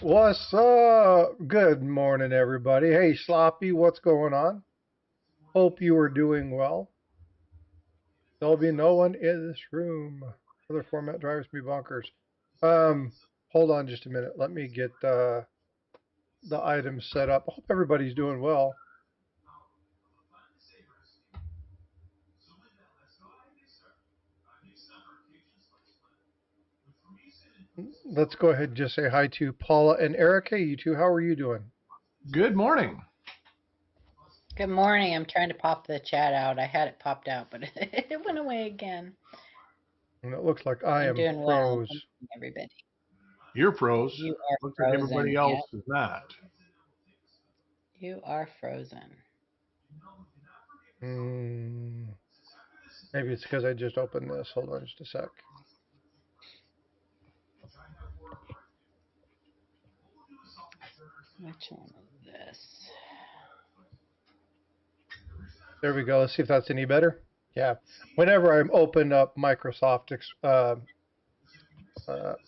What's up? Good morning, everybody. Hey, Sloppy, what's going on? Hope you are doing well. There'll be no one in this room. Other format drives me bonkers. Um, Hold on just a minute. Let me get the items set up. I hope everybody's doing well. Let's go ahead and just say hi to Paula and Eric. Hey, you two, how are you doing? Good morning. Good morning. I'm trying to pop the chat out. I had it popped out, but it went away again. And it looks like I I'm am doing well. Good froze. morning, everybody. You're pros. You are Looks like everybody frozen. else Yep, is not. you are frozen. Hmm, maybe it's because I just opened this. Hold on just a sec. Which one is this? There we go. Let's see if that's any better. Yeah. Whenever I open up Microsoft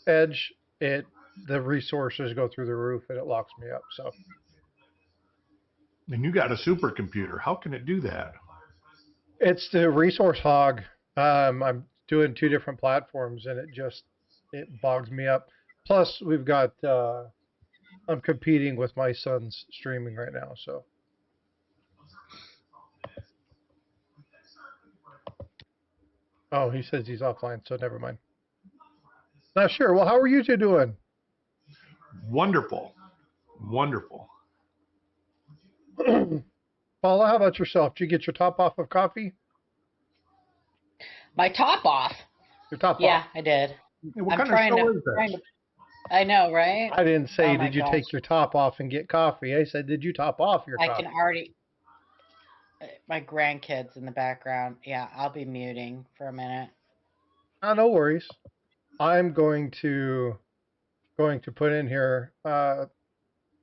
Edge, the resources go through the roof and it locks me up. So And you got a supercomputer. How can it do that? it's the resource hog. I'm doing two different platforms and it bogs me up. Plus, we've got I'm competing with my son's streaming right now. So oh, he says he's offline. So never mind. Not sure. Well, how are you two doing? Wonderful. Wonderful. Paula, how about yourself? Did you get your top off of coffee? My top off. Your top Yeah, off. I did. Hey, what I'm kind of trying show to is trying this? to. I know, right? I didn't say, Oh my did you gosh, take your top off and get coffee? I said, did you top off your I can coffee? already. My grandkids in the background. Yeah, I'll be muting for a minute. Oh, no worries. I'm going to put in here. I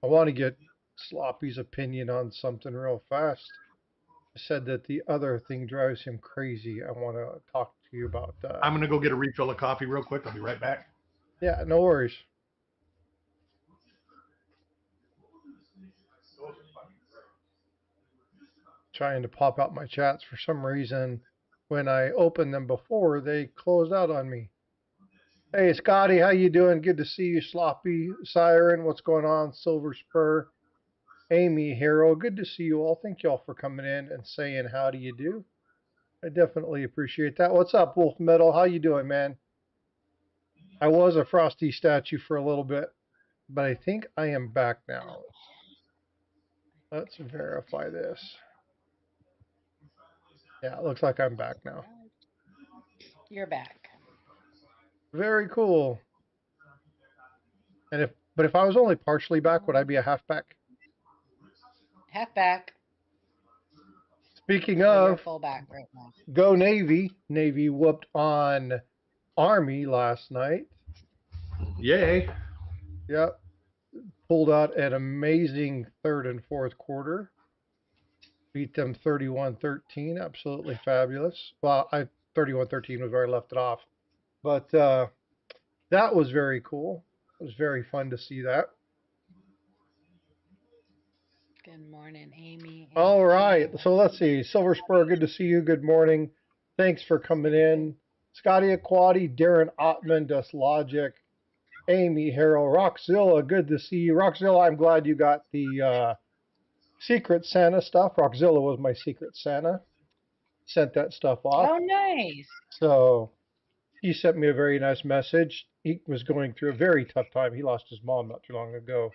want to get Sloppy's opinion on something real fast. I said that the other thing drives him crazy. I want to talk to you about. I'm going to go get a refill of coffee real quick. I'll be right back. Yeah, no worries. Trying to pop out my chats for some reason. When I opened them before, they closed out on me. Hey, Scotty, how you doing? Good to see you, Sloppy Siren. What's going on, Silver Spur? Amy, Hero, good to see you all. Thank y'all for coming in and saying how do you do. I definitely appreciate that. What's up, Wolf Metal? How you doing, man? I was a Frosty statue for a little bit, but I think I am back now. Let's verify this. Yeah, it looks like I'm back now. You're back. Very cool. But if I was only partially back, would I be a halfback? Half back. Speaking Well, you're of, full back right now. go Navy. Navy whooped on Army last night. Yay. Yep. Pulled out an amazing third and fourth quarter. Beat them 31-13. Absolutely fabulous. Well, 31-13 was where I left it off. But that was very cool. It was very fun to see that. Good morning, Amy. All right. So let's see. Silver Spur, good to see you. Good morning. Thanks for coming in. Scotty Aquati, Darren Ottman, Dust Logic, Amy Harrell, Rockzilla, good to see you. Rockzilla, I'm glad you got the Secret Santa stuff. Rockzilla was my Secret Santa. Sent that stuff off. Oh, nice. So he sent me a very nice message. He was going through a very tough time. He lost his mom not too long ago.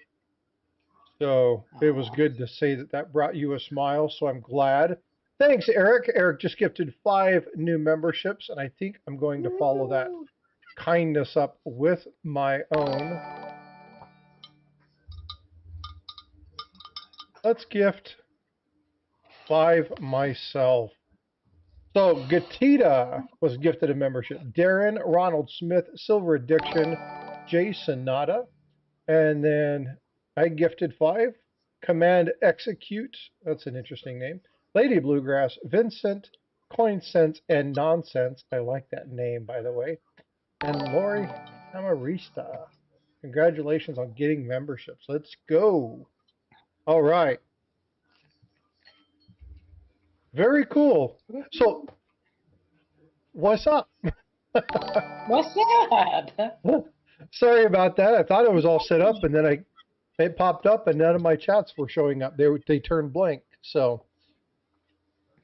So it was good to say that that brought you a smile. So I'm glad. Thanks, Eric. Eric just gifted 5 new memberships, and I think I'm going to follow that kindness up with my own. Let's gift 5 myself. So Gatita was gifted a membership. Darren, Ronald Smith, Silver Addiction, Jay Sonata, and then I gifted 5. Command Execute, that's an interesting name. Lady Bluegrass, Vincent, Coin Sense, and Nonsense. I like that name, by the way. And Lori Amarista. Congratulations on getting memberships. Let's go. All right. Very cool. So, what's up? What's that? Sorry about that. I thought it was all set up, and then it popped up, and none of my chats were showing up. They turned blank. So,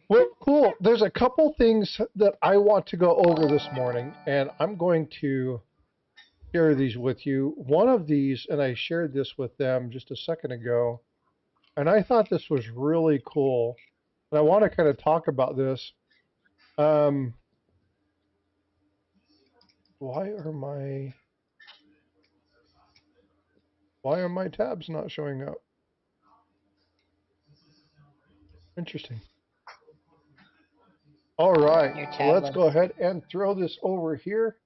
well, cool. There's a couple things that I want to go over this morning, and I'm going to share these with you. One of these, and I shared this with them just a second ago, and I thought this was really cool. And I want to kind of talk about this. Why are my tabs not showing up? Interesting. All right, so let's go ahead and throw this over here.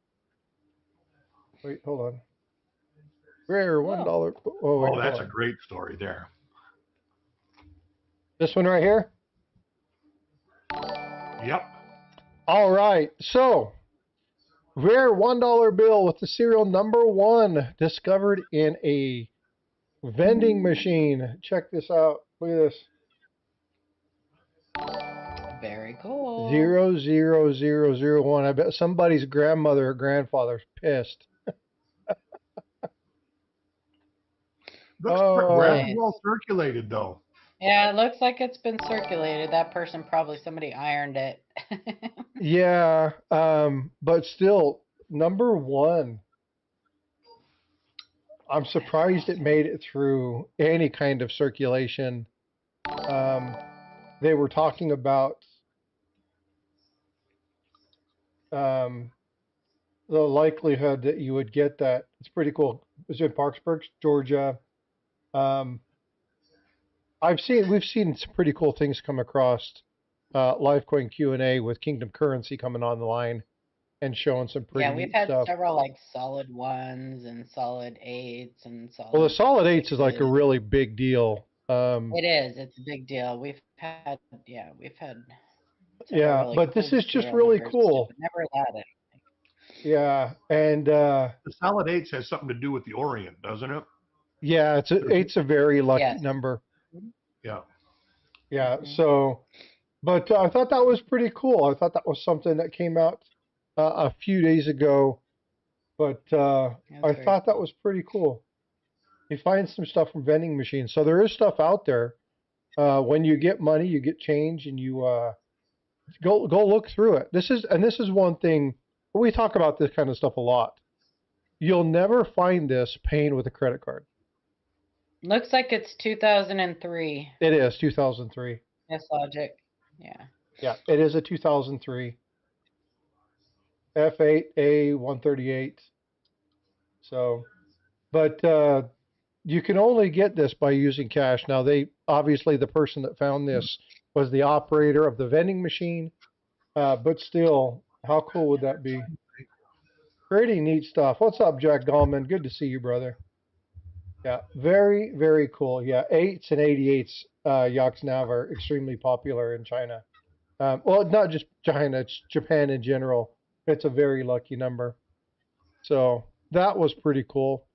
Wait, hold on. Rare $1. Oh, wait, that's a great story there. This one right here? Yep. All right, so rare $1 bill with the serial number 1 discovered in a vending machine. Check this out. Look at this. Very cool. 00001. I bet somebody's grandmother or grandfather's pissed. Looks pretty well circulated, though. Yeah, it looks like it's been circulated. That person somebody ironed it. Yeah, but still, number 1. I'm surprised it made it through any kind of circulation. They were talking about the likelihood that you would get that. It's pretty cool. It's in Parksburg, Georgia. We've seen some pretty cool things come across Livecoin Q&A with Kingdom Currency coming on the line and showing some pretty we've had stuff. several like solid 1s and solid 8s and solid. Well, the solid 8s is like a really big deal. It is. It's a big deal. We've had. Yeah, really but cool this is just really cool. Never had it. Yeah, and the solid 8s has something to do with the Orient, doesn't it? Yeah, it's a very lucky number. Yeah. Yeah. So, but I thought that was pretty cool. I thought that was something that came out a few days ago, but I thought that was pretty cool. You find some stuff from vending machines, so there is stuff out there. When you get money, you get change, and you go look through it. This is one thing we talk about this kind of stuff a lot. You'll never find this paying with a credit card. Looks like it's 2003. It is 2003. Yes, Logic. Yeah. Yeah, it is a 2003 F8A138. So, but you can only get this by using cash. Now, obviously the person that found this was the operator of the vending machine, but still, how cool would that be? Pretty neat stuff. What's up, Jack Gallman? Good to see you, brother. Yeah, very, very cool. Yeah, 8s and 88s Yaks Nav are extremely popular in China. Well, not just China, it's Japan in general. It's a very lucky number. So that was pretty cool.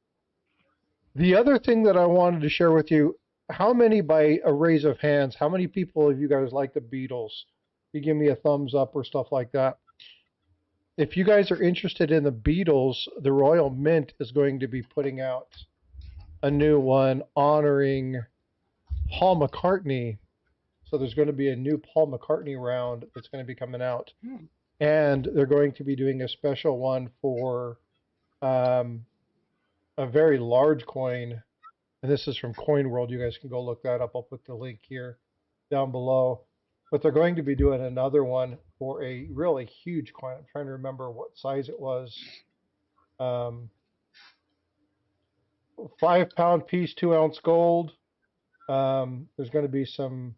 The other thing that I wanted to share with you, how many, by a raise of hands, how many people of you guys like the Beatles? You give me a thumbs up or stuff like that. If you guys are interested in the Beatles, the Royal Mint is going to be putting out a new one honoring Paul McCartney. So there's going to be a new Paul McCartney round that's going to be coming out. And they're going to be doing a special one for a very large coin. And this is from Coin World. You guys can go look that up. I'll put the link here down below. But they're going to be doing another one for a really huge coin. I'm trying to remember what size it was. 5-pound piece, 2-ounce gold. There's going to be some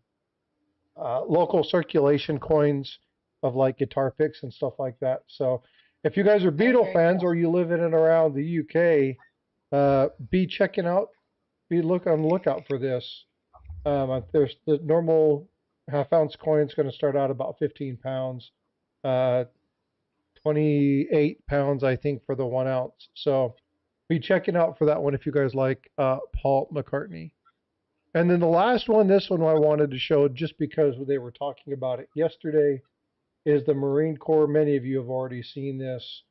local circulation coins of like guitar picks and stuff like that. So if you guys are Beatle fans or you live in and around the UK, be on the lookout for this. There's the normal half-ounce coin is going to start out about 15 pounds, 28 pounds, I think, for the 1 ounce. So be checking out for that one if you guys like Paul McCartney. And then the last one, this one I wanted to show just because they were talking about it yesterday, is the Marine Corps. Many of you have already seen this,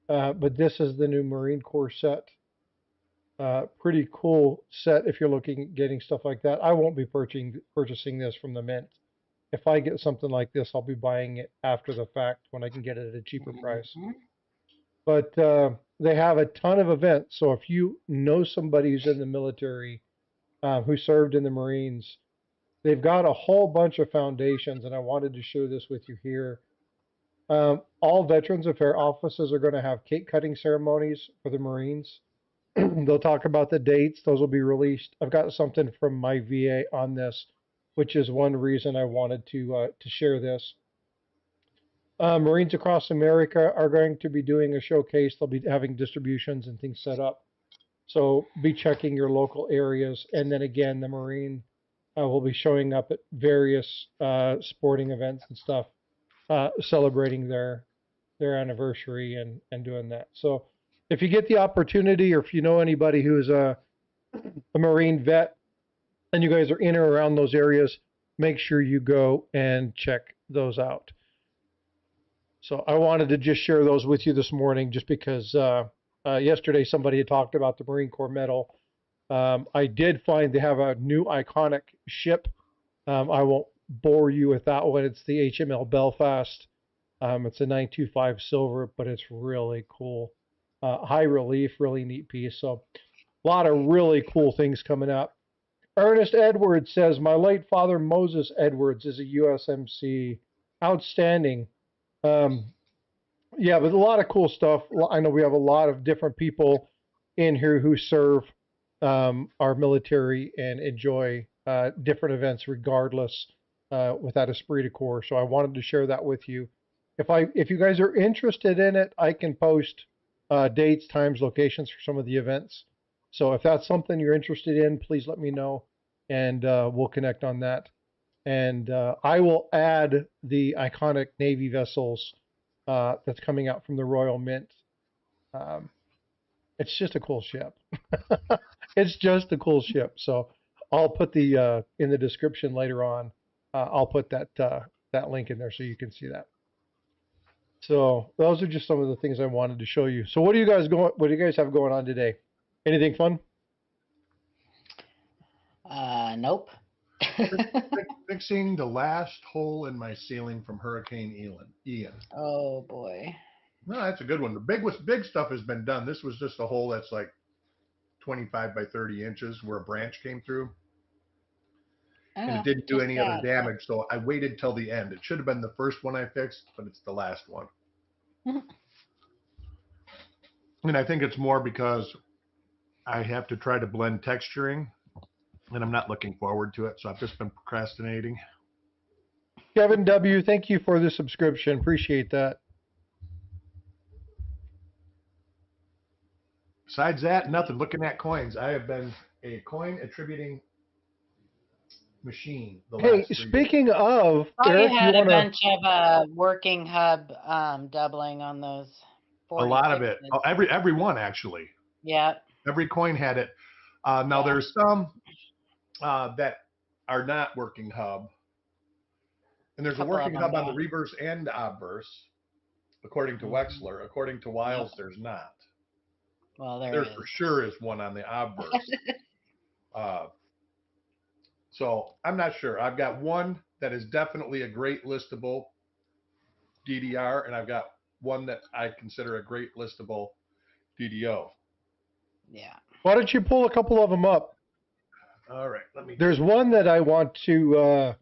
but this is the new Marine Corps set. Pretty cool set if you're looking at getting stuff like that. I won't be purchasing this from the mint. If I get something like this, I'll be buying it after the fact when I can get it at a cheaper price. But they have a ton of events. So if you know somebody who's in the military, who served in the Marines, they've got a whole bunch of foundations, and I wanted to show this with you here. All Veterans Affairs offices are going to have cake cutting ceremonies for the Marines. They'll talk about the dates. Those will be released. I've got something from my VA on this, which is one reason I wanted to share this. Marines across America are going to be doing a showcase. They'll be having distributions and things set up. So be checking your local areas. And then again, the Marine will be showing up at various sporting events and stuff, celebrating their anniversary and doing that. So if you get the opportunity, or if you know anybody who is a Marine vet and you guys are in or around those areas, make sure you go and check those out. So I wanted to just share those with you this morning just because yesterday somebody had talked about the Marine Corps medal. I did find they have a new iconic ship. I won't bore you with that one. It's the HML Belfast. It's a 925 silver, but it's really cool. High relief, really neat piece. So a lot of really cool things coming up. Ernest Edwards says, my late father Moses Edwards is a USMC. Outstanding. Yeah, but a lot of cool stuff. I know we have a lot of different people in here who serve our military and enjoy different events regardless with that esprit de corps. So I wanted to share that with you. If you guys are interested in it, I can post dates, times, locations for some of the events. So if that's something you're interested in, please let me know, and we'll connect on that. And I will add the iconic Navy vessels that's coming out from the Royal Mint. It's just a cool ship. It's just a cool ship. So I'll put the in the description later on. I'll put that link in there so you can see that. So those are just some of the things I wanted to show you. So what do you guys have going on today? Anything fun? Nope. Fixing the last hole in my ceiling from Hurricane Ian. Oh boy. No, that's a good one. The big stuff has been done. This was just a hole that's like 25 by 30 inches where a branch came through. And it didn't do any other damage, so I waited till the end. It should have been the first one I fixed, but it's the last one. And I think it's more because I have to try to blend texturing, and I'm not looking forward to it, so I've just been procrastinating. Kevin W., thank you for the subscription. Appreciate that. Besides that, nothing. Looking at coins. I have been a coin attributing machine. Hey, speaking of, Eric, you had a bunch of working hub doubling on those. A lot of it. Oh, every one actually. Yeah. Every coin had it. Now there's some that are not working hub, and there's a working hub on the reverse and obverse, according to Wexler. According to Wiles, there's not. Well, there for sure is one on the obverse. So I'm not sure. I've got one that is definitely a great listable DDR, and I've got one that I consider a great listable DDO. Yeah. Why don't you pull a couple of them up? All right. There's one that I want to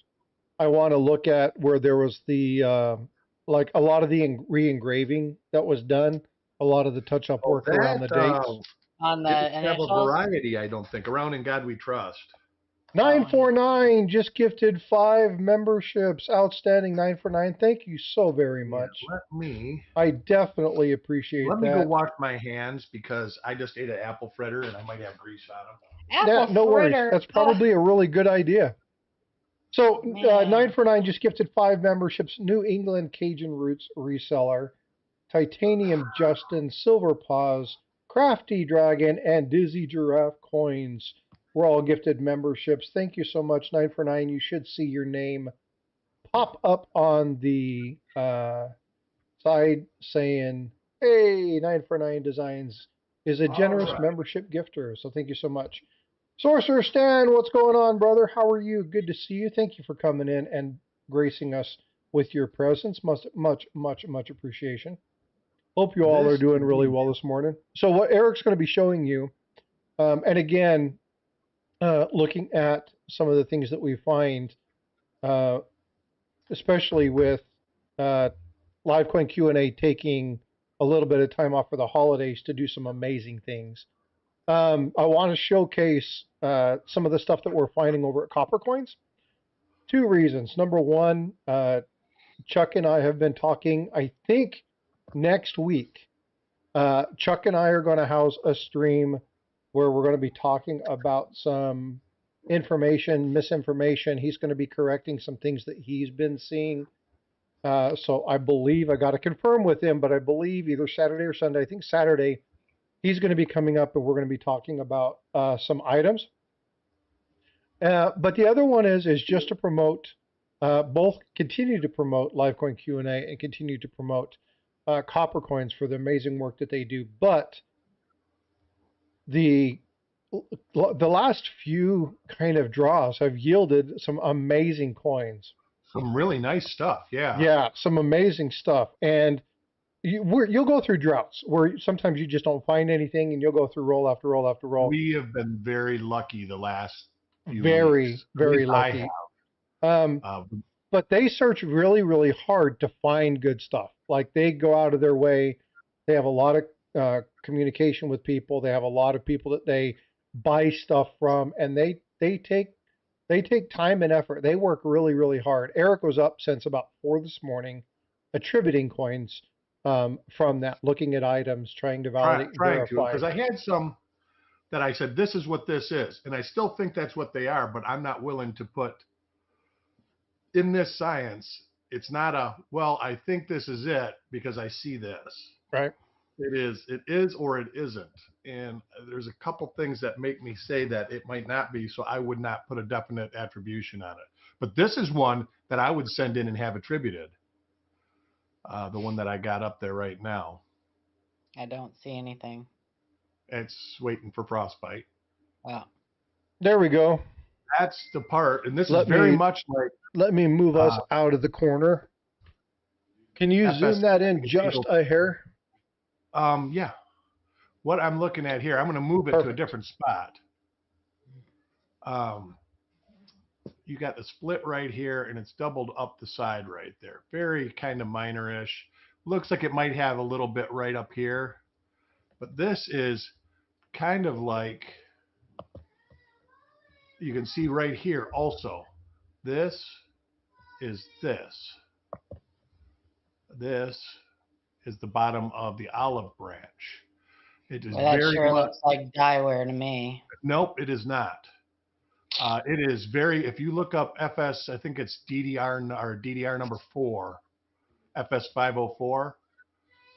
look at where there was the like a lot of the re-engraving that was done, a lot of the touch-up work around the dates. On the have a variety, I don't think. Around In God We Trust. 949 just gifted 5 memberships. Outstanding. 949. Thank you so very much. Yeah, I definitely appreciate that. Let me go wash my hands because I just ate an apple fritter and I might have grease on them. No worries. That's probably a really good idea. So 949 just gifted 5 memberships. New England Cajun Roots reseller. Titanium Justin, Silver Paws, Crafty Dragon, and Dizzy Giraffe coins were all gifted memberships. Thank you so much, 9 for 9. You should see your name pop up on the side saying, hey, 9 for 9 Designs is a generous membership gifter. So thank you so much. Sorcerer Stan, what's going on, brother? How are you? Good to see you. Thank you for coming in and gracing us with your presence. Much appreciation. Hope you all are doing really well this morning. So what Eric's going to be showing you, and again, looking at some of the things that we find, especially with LiveCoin Q&A taking a little bit of time off for the holidays to do some amazing things. I want to showcase some of the stuff that we're finding over at Copper Coins. 2 reasons. Number one, Chuck and I have been talking, I think next week, Chuck and I are going to house a stream where we're going to be talking about some misinformation. He's going to be correcting some things that he's been seeing. So I believe, I got to confirm with him, but I believe either Saturday or Sunday, I think Saturday, he's going to be coming up and we're going to be talking about some items. But the other one is just to promote, both continue to promote LiveCoin Q&A and continue to promote Copper Coins for the amazing work that they do. But the last few kind of draws have yielded some amazing coins. Some really nice stuff, yeah. Yeah, some amazing stuff. And you'll go through droughts where sometimes you just don't find anything, and you'll go through roll after roll after roll. We have been very lucky the last few weeks. Very lucky. But they search really, really hard to find good stuff. Like they go out of their way. They have a lot of communication with people. They have a lot of people that they buy stuff from, and they take time and effort. They work really, really hard. Eric was up since about 4 this morning, attributing coins from that, looking at items, trying to validate, verify. Because I had some that I said, this is what this is. And I still think that's what they are, but I'm not willing to put in this science. It's not a, well, I think this is it because I see this. Right. It is or it isn't. And there's a couple things that make me say that it might not be, so I would not put a definite attribution on it. But this is one that I would send in and have attributed. The one that I got up there right now. I don't see anything. It's waiting for Frostbyte. Wow. There we go. That's the part, and this is very much like... Let me move us out of the corner. Can you zoom that in just a hair? Yeah. What I'm looking at here, I'm going to move it to a different spot. You got the split right here, and it's doubled up the side right there. Very kind of minor-ish. Looks like it might have a little bit right up here. But this is kind of like, you can see right here also. This is this. This is the bottom of the olive branch. It is that sure looks like dieware to me. Nope, it is not. It is very, if you look up FS, I think it's DDR or DDR number 4, FS504,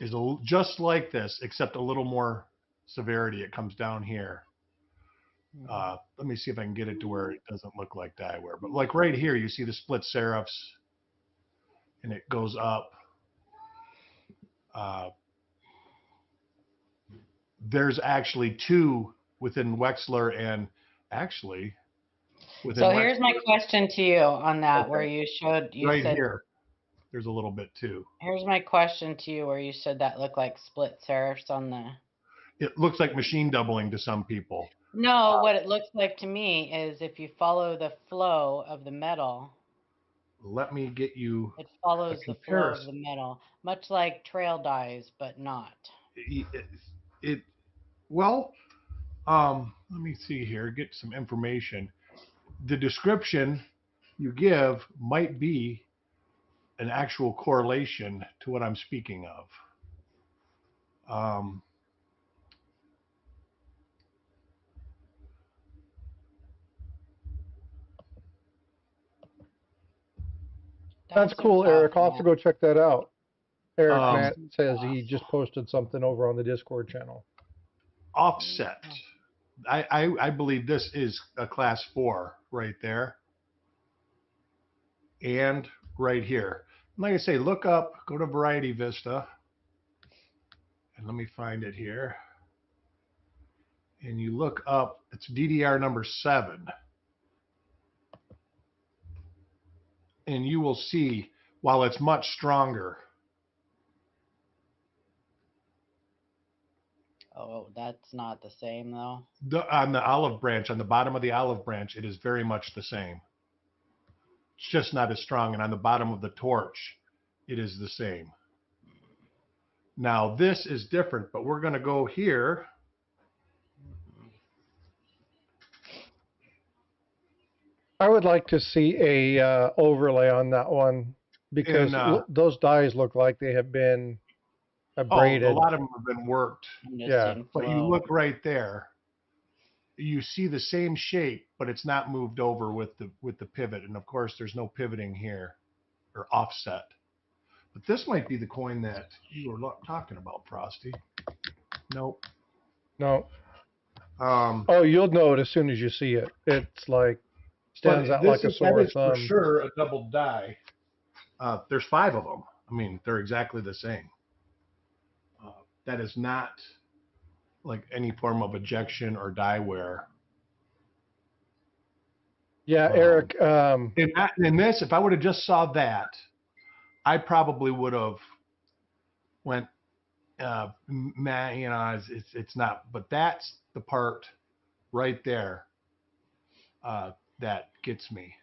is just like this, except a little more severity. It comes down here. Let me see if I can get it to where it doesn't look like dieware. But like right here, you see the split serifs, and it goes up. There's actually 2 within Wexler, and actually within So here's my question to you on that, where you showed, you right said, here, there's a little bit too. Here's my question to you, where you said that looked like split serifs on the... It looks like machine doubling to some people. No, what it looks like to me is if you follow the flow of the metal. Let me get you. It follows the flow of the metal, much like trail dyes, but not. Well, let me see here, get some information. The description you give might be an actual correlation to what I'm speaking of. That's cool, Eric. I'll have to go check that out. Eric Matt says he just posted something over on the Discord channel. offset. I believe this is a class 4 right there. And right here. Like I say, look up, go to Variety Vista. And let me find it here. And you look up, it's DDR number 7. And you will see, while it's much stronger. Oh, that's not the same though. On the olive branch, on the bottom of the olive branch, it is very much the same. It's just not as strong. And on the bottom of the torch, it is the same. Now this is different, but we're going to go here. I would like to see a overlay on that one because those dies look like they have been abraded. Oh, a lot of them have been worked. Yeah, but you look right there. You see the same shape, but it's not moved over with the pivot. And of course, there's no pivoting here or offset. But this might be the coin that you were talking about, Frosty. Nope. No. Oh, you'll know it as soon as you see it. It's like stands out like a sore thumb. For sure a double die. There's 5 of them. I mean, they're exactly the same. That is not like any form of ejection or die wear. Yeah, Eric. In this, if I would have just saw that, I probably would have went, it's not. But that's the part right there that gets me.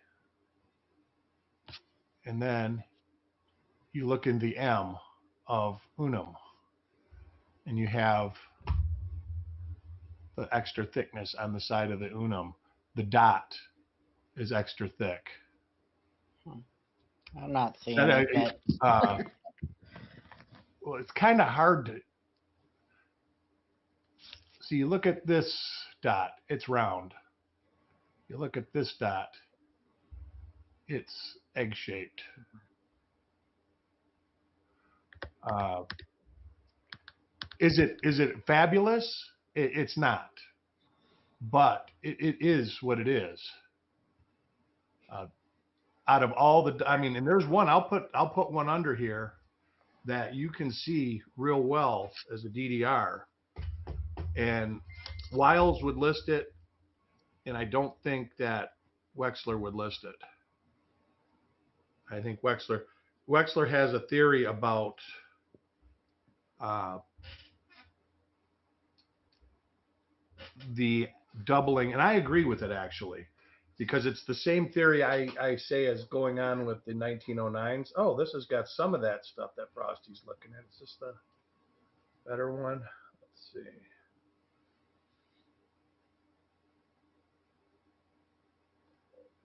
And then you look in the M of unum, and you have the extra thickness on the side of the unum. The dot is extra thick. I'm not seeing it. Well, it's kind of hard to. So you look at this dot, it's round. You look at this dot, it's egg-shaped. Is it fabulous? It's not, but it is what it is. Out of all the, and there's one I'll put one under here that you can see real well as a DDR, and Wiles would list it, and I don't think that Wexler would list it. I think Wexler has a theory about the doubling, and I agree with it actually, because it's the same theory I say is going on with the 1909s. Oh, this has got some of that stuff that Frosty's looking at. Is this the better one? Let's see.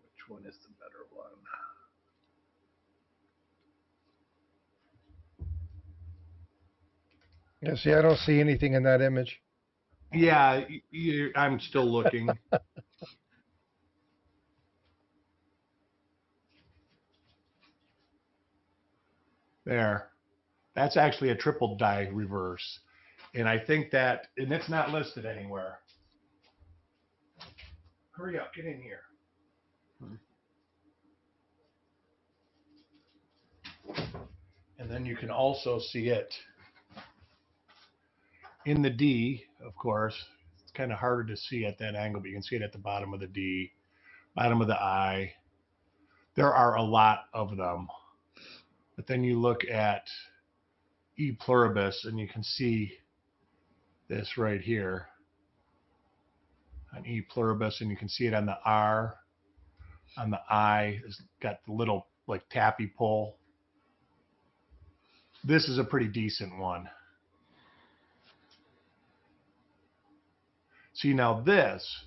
Which one is the better one? Yeah, see, I don't see anything in that image. Yeah, I'm still looking. There. That's actually a triple die reverse. And I think that, and it's not listed anywhere. Hurry up, get in here. And then you can also see it in the D, of course. It's kind of harder to see at that angle, but you can see it at the bottom of the D, bottom of the I. There are a lot of them. But then you look at E pluribus, and you can see this right here on E pluribus, and you can see it on the R, on the I. It's got the little like tappy pull. This is a pretty decent one. See, now this,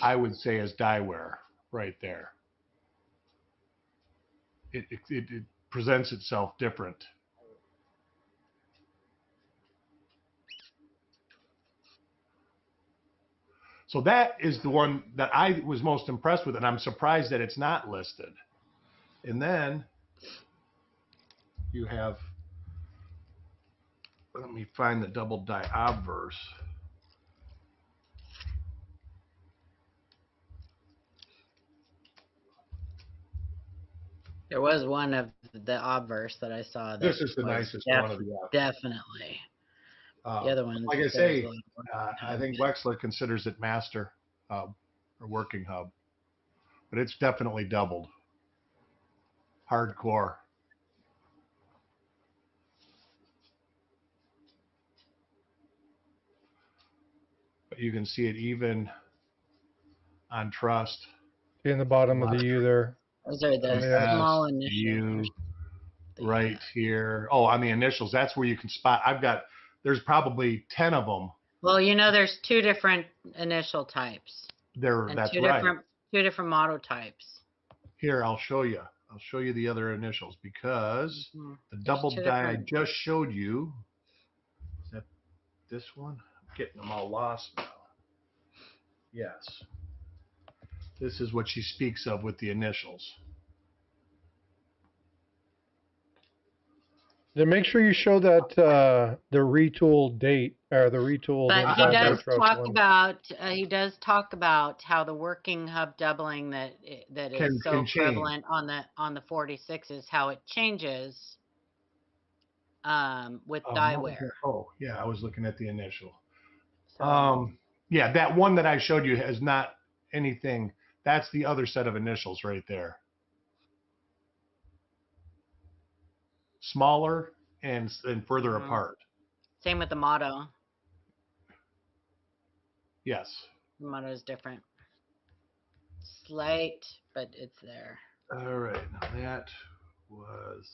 I would say, is die wear right there. It presents itself different. So that is the one that I was most impressed with, and I'm surprised that it's not listed. And then you have, let me find the double die obverse. There was one of the obverse that I saw. That This is the nicest one of the definitely. The other ones, like I say, I think Wexler considers it master hub or working hub, but it's definitely doubled. Hardcore. But you can see it even on trust. In the bottom of the U there. Those are the small initials. Right here. Oh, on the initials, that's where you can spot. There's probably 10 of them. Well, you know, there's 2 different initial types. That's two right. Two different motto types. Here, I'll show you. I'll show you the other initials because the double die I just showed you. Is that this one? I'm getting them all lost now. Yes. This is what she speaks of with the initials. Then make sure you show that the retool date or the retool. But he does talk about how the working hub doubling that is so prevalent on the 46s, how it changes with die wear. Oh yeah, I was looking at the initial. So. Yeah, that one that I showed you has not anything. That's the other set of initials right there. Smaller and further apart. Same with the motto. Yes. The motto is different. Slight, but it's there. All right. Now that was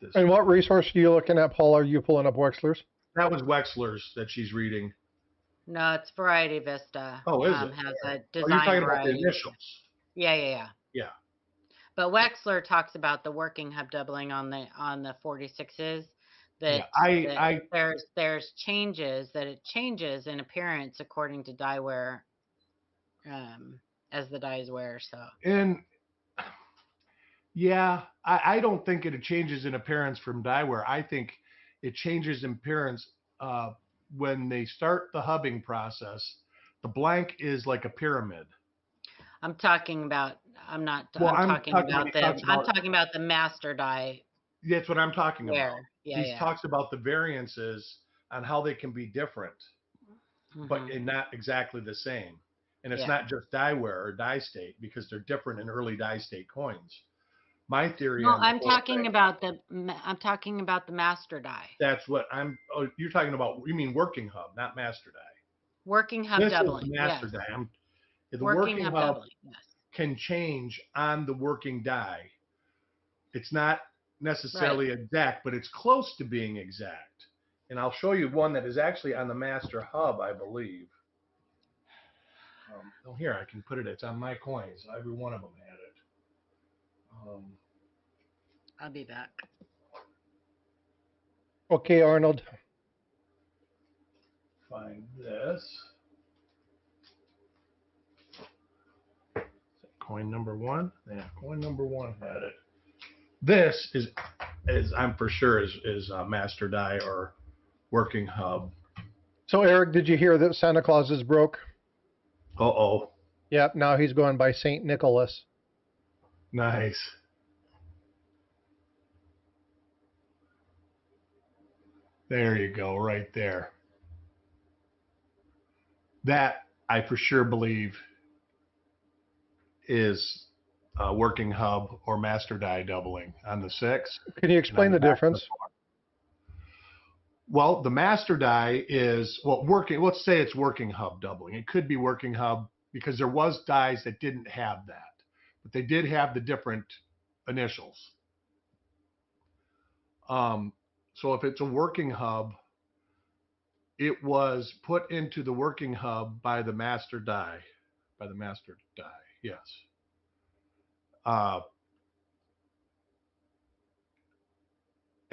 this. And what resource are you looking at, Paul? Are you pulling up Wexler's? That was Wexler's that she's reading. No, it's Variety Vista. Oh, is it? Has a design you're talking variety. About the initials. Yeah. Yeah. But Wexler talks about the working hub doubling on the 46s. That, there's changes that it changes in appearance according to die wear, as the dies wear. So. And yeah, I don't think it changes in appearance from die wear. I think it changes in appearance when they start the hubbing process. The blank is like a pyramid. I'm talking about. I'm talking about the master die. That's what I'm talking about. Yeah, he talks about the variances on how they can be different, but not exactly the same. And it's not just die wear or die state because they're different in early die state coins. My theory. No, I'm talking about the master die. That's what you're talking about. You mean working hub, not master die. Working hub doubling. Is master die. The working hub doubling. Yes. Can change on the working die. It's not necessarily exact, but it's close to being exact. And I'll show you one that is actually on the master hub, I believe. Here, I can put it. It's on my coins. Every one of them had it. I'll be back. Okay, Arnold. Find this. Coin number 1. Yeah, coin number 1 had it. This is I'm for sure is master die or working hub. So Eric, did you hear that Santa Claus is broke? Uh-oh. Yep, now he's going by St. Nicholas. Nice. There you go, right there. That I for sure believe is working hub or master die doubling on the 6. Can you explain the difference? Well, the master die is working. Let's say it's working hub doubling. It could be working hub because there was dies that didn't have that, but they did have the different initials. So if it's a working hub, it was put into the working hub by the master die, yes.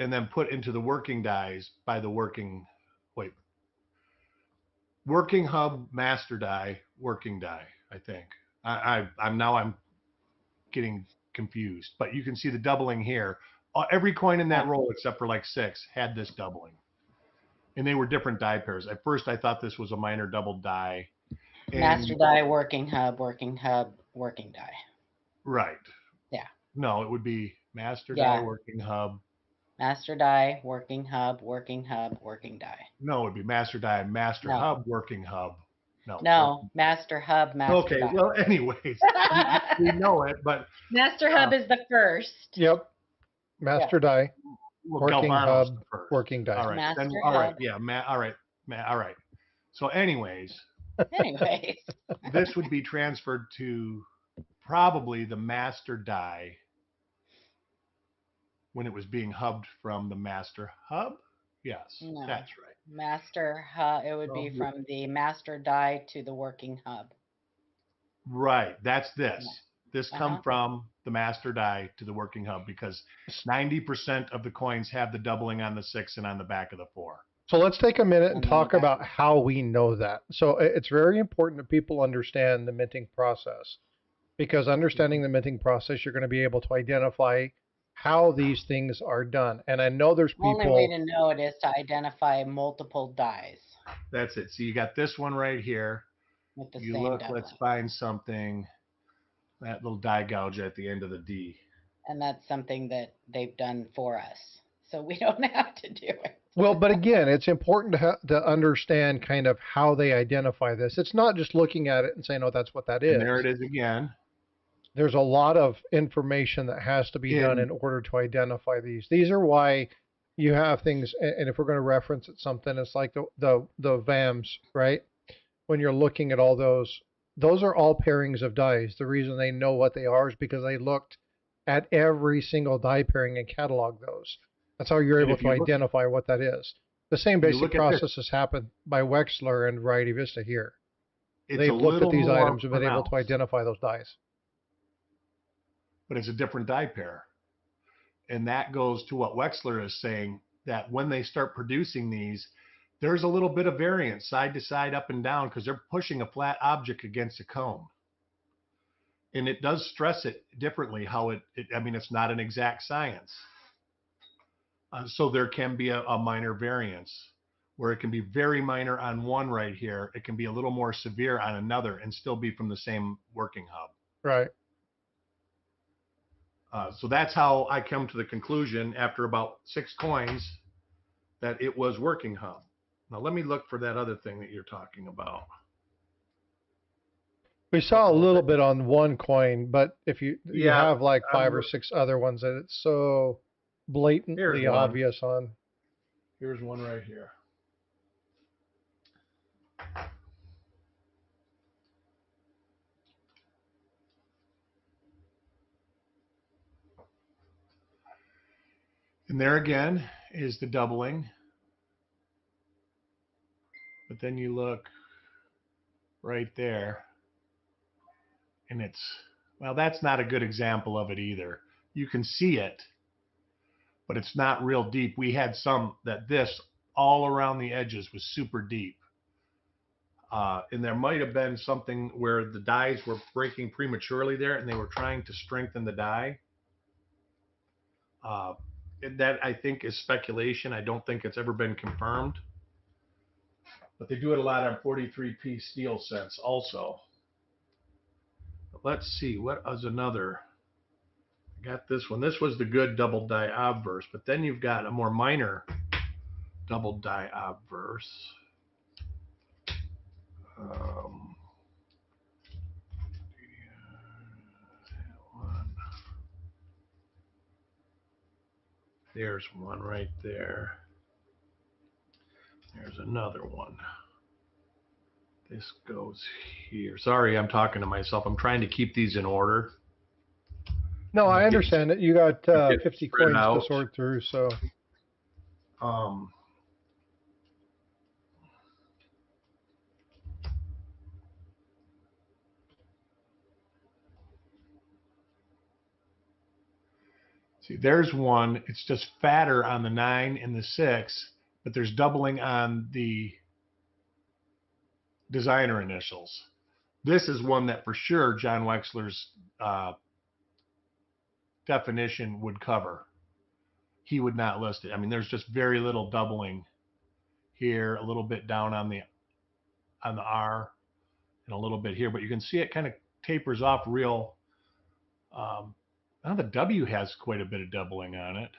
And then put into the working dies by the working hub, master die, working die, I think. I'm getting confused, but you can see the doubling here. Every coin in that roll except for like 6 had this doubling. And they were different die pairs. At first I thought this was a minor double die. Master die, working hub, working die. Right. Yeah. No, it would be Master Yeah. die, working hub. Master die, working hub, working die. No, it would be master die, master hub, working hub. No, master hub, master die. Okay, well, anyways, we know it, but master hub is the first. Yep. Master die, working Galvano's hub, the first. working die. All right, master then, hub. all right, yeah, all right, all right. So, anyways, this would be transferred to probably the master die when it was being hubbed from the master hub. Yes, No. that's right. Master hub. It would be from the master die to the working hub. Right. That's this. Yeah. This come from the master die to the working hub because 90% of the coins have the doubling on the 6 and on the back of the 4. So let's take a minute and talk about how we know that. So it's very important that people understand the minting process, because understanding the minting process, you're going to be able to identify how these things are done. And I know there's people. The only way to know it is to identify multiple dies. That's it. So you got this one right here. With the you same look, doubling. Let's find something, that little die gouge at the end of the D. And that's something that they've done for us. So we don't have to do it. Well, but again, it's important to understand kind of how they identify this. It's not just looking at it and saying, oh, that's what that is. And there it is again. There's a lot of information that has to be done in order to identify these. These are why you have things, and if we're going to reference it something, it's like the VAMs, right? When you're looking at all those are all pairings of dies. The reason they know what they are is because they looked at every single die pairing and catalog those. That's how you're able to identify what that is. The same basic process has happened by Wexler and Variety Vista here. They've looked at these items and been able to identify those dies. But it's a different die pair. And that goes to what Wexler is saying, that when they start producing these, there's a little bit of variance side to side, up and down, because they're pushing a flat object against a cone. And it does stress it differently how I mean, it's not an exact science. So there can be a minor variance where it can be very minor on one right here. It can be a little more severe on another and still be from the same working hub. Right. So that's how I come to the conclusion after about 6 coins that it was working hub. Now let me look for that other thing that you're talking about. We saw a little bit on one coin, but if you have like 5 or 6 other ones that it's so blatantly obvious on. Here's one right here. And there again is the doubling. But then you look right there, and it's, well, that's not a good example of it either. You can see it, but it's not real deep. We had some that this all around the edges was super deep. And there might have been something where the dies were breaking prematurely there and they were trying to strengthen the die. That I think is speculation. I don't think it's ever been confirmed. But they do it a lot on 43p steel sets also. But let's see, what is another? I got this one. This was the good double die obverse, but then you've got a more minor double die obverse. There's one right there. There's another one. This goes here. Sorry, I'm talking to myself. I'm trying to keep these in order. No, I understand that you got 50 coins to sort through, so. See, there's one. It's just fatter on the 9 and the 6, but there's doubling on the designer initials. This is one that for sure John Wexler's definition would cover. He would not list it. I mean, there's just very little doubling here, a little bit down on the R, and a little bit here, but you can see it kind of tapers off real Now the W has quite a bit of doubling on it.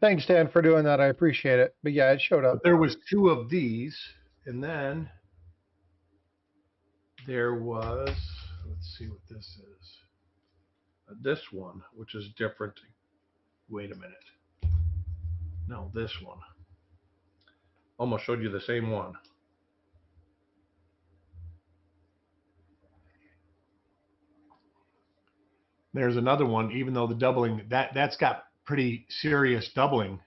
Thanks, Dan, for doing that. I appreciate it. But yeah, it showed up. But there was 2 of these, and then there was, let's see what this is. This one, which is different. Wait a minute. No, this one. Almost showed you the same one. There's another one, even though the doubling, that's got pretty serious doubling.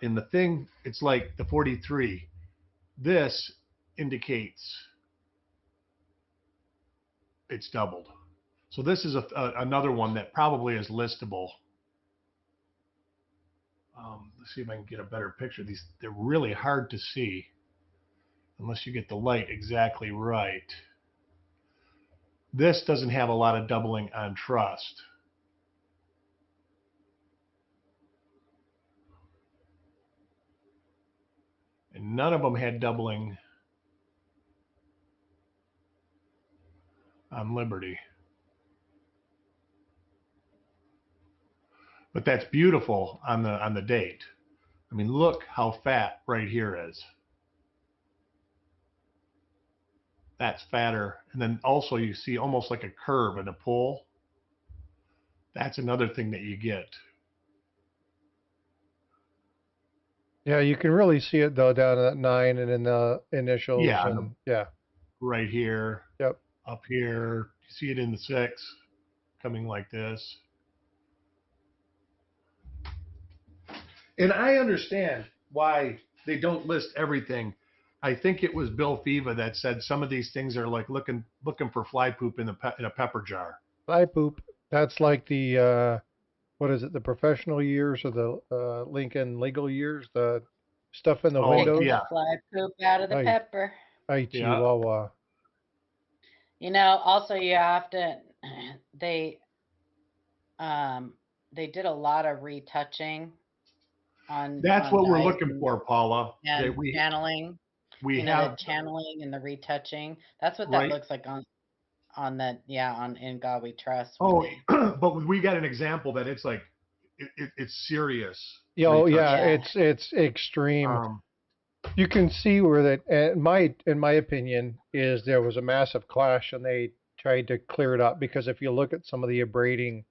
In the thing, it's like the 43. This indicates it's doubled. So this is another one that probably is listable. Let's see if I can get a better picture. They're really hard to see unless you get the light exactly right. This doesn't have a lot of doubling on trust. And none of them had doubling on Liberty. But that's beautiful on the date. I mean, look how fat right here is. That's fatter. And then also you see almost like a curve and a pull. That's another thing that you get. Yeah, you can really see it though down at 9 and in the initials. Yeah, and, yeah. Right here. Yep. Up here. You see it in the 6 coming like this. And I understand why they don't list everything. I think it was Bill Fiva that said some of these things are like looking for fly poop in a pepper jar. Fly poop. That's like the what is it? The professional years or the Lincoln legal years? The stuff in the windows. Yeah. Fly poop out of the pepper. Chihuahua. You know, also you have to. They did a lot of retouching. That's what we're looking for, Paula. And channeling. We have the channeling and the retouching. That's what that looks like on In God We Trust. But we got an example that it's like it's serious. It's extreme. You can see where that. In my opinion, is there was a massive clash and they tried to clear it up because if you look at some of the abrading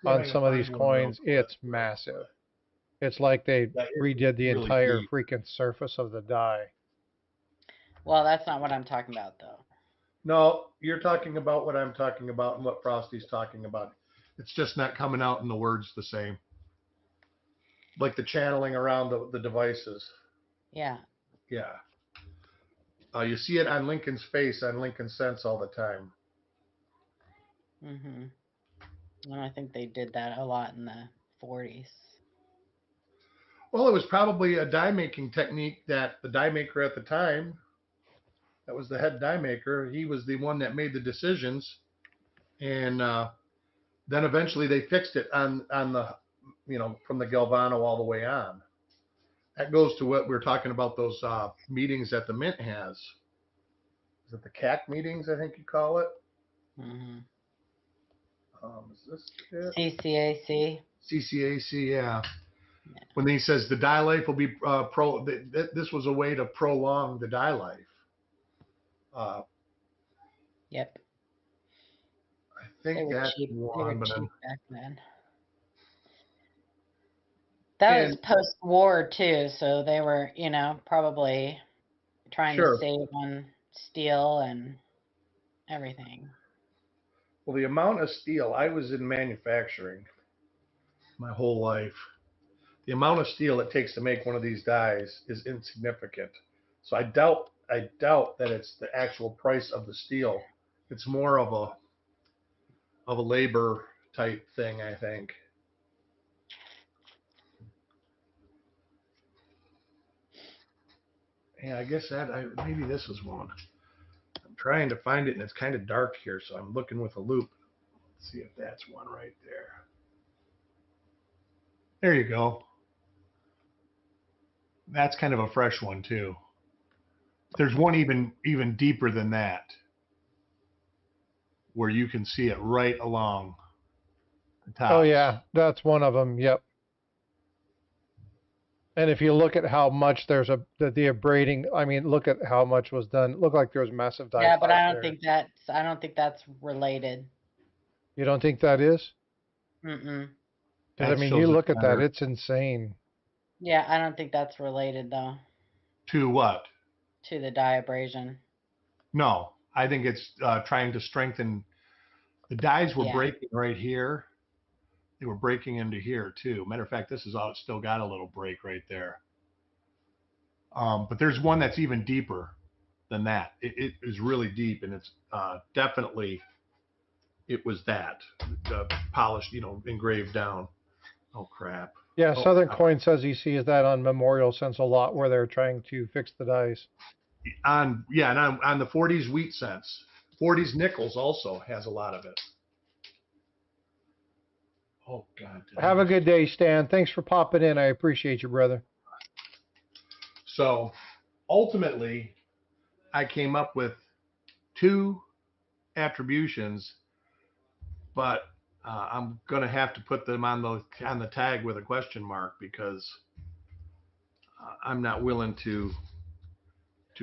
on some of these coins, it's massive. It's like they redid the entire freaking surface of the die. Well, that's not what I'm talking about, though. No, you're talking about what I'm talking about and what Frosty's talking about. It's just not coming out in the words the same. Like the channeling around the devices. Yeah. Yeah. You see it on Lincoln's face, on Lincoln's Sense all the time. Mm-hmm. And I think they did that a lot in the 40s. Well, it was probably a die making technique that the die maker at the time, that was the head die maker, he was the one that made the decisions, and then eventually they fixed it on the, from the Galvano all the way on. That goes to what we're talking about, those meetings that the Mint has. Is it the CAC meetings, I think you call it? Mm-hmm. Is this it? CCAC. CCAC, yeah. When he says the die life will be this was a way to prolong the die life. Yep. I think that's one, but cheap back then. That was post-war too, so they were, probably trying to save on steel and everything. Well, the amount of steel, I was in manufacturing my whole life. The amount of steel it takes to make one of these dies is insignificant. So I doubt that it's the actual price of the steel. It's more of a labor type thing, I think. Yeah, I guess maybe this was one. I'm trying to find it, and it's kind of dark here, so I'm looking with a loop. Let's see if that's one right there. There you go. That's kind of a fresh one too. There's one even deeper than that. where you can see it right along the top. Oh yeah, that's one of them. Yep. And if you look at how much there's the abrading, I mean, look at how much was done. It looked like there was massive dye. Yeah, but I don't think that's related. You don't think that is? Mm-mm. Because I mean, you look at that, it's insane. Yeah, I don't think that's related though. To what? To the dye abrasion. No, I think it's trying to strengthen. The dyes were breaking right here. They were breaking into here too. Matter of fact, this is all still got a little break right there. But there's one that's even deeper than that. It is really deep, and it's definitely, it was that polished, engraved down. Oh crap. Yeah, Southern Coin says he sees that on Memorial Sense a lot, where they're trying to fix the dyes. On the 40s wheat sense, 40s nickels also has a lot of it. Oh God. Have a good day, Stan. Thanks for popping in. I appreciate you, brother. So ultimately, I came up with 2 attributions, but I'm gonna have to put them on the tag with a question mark, because I'm not willing to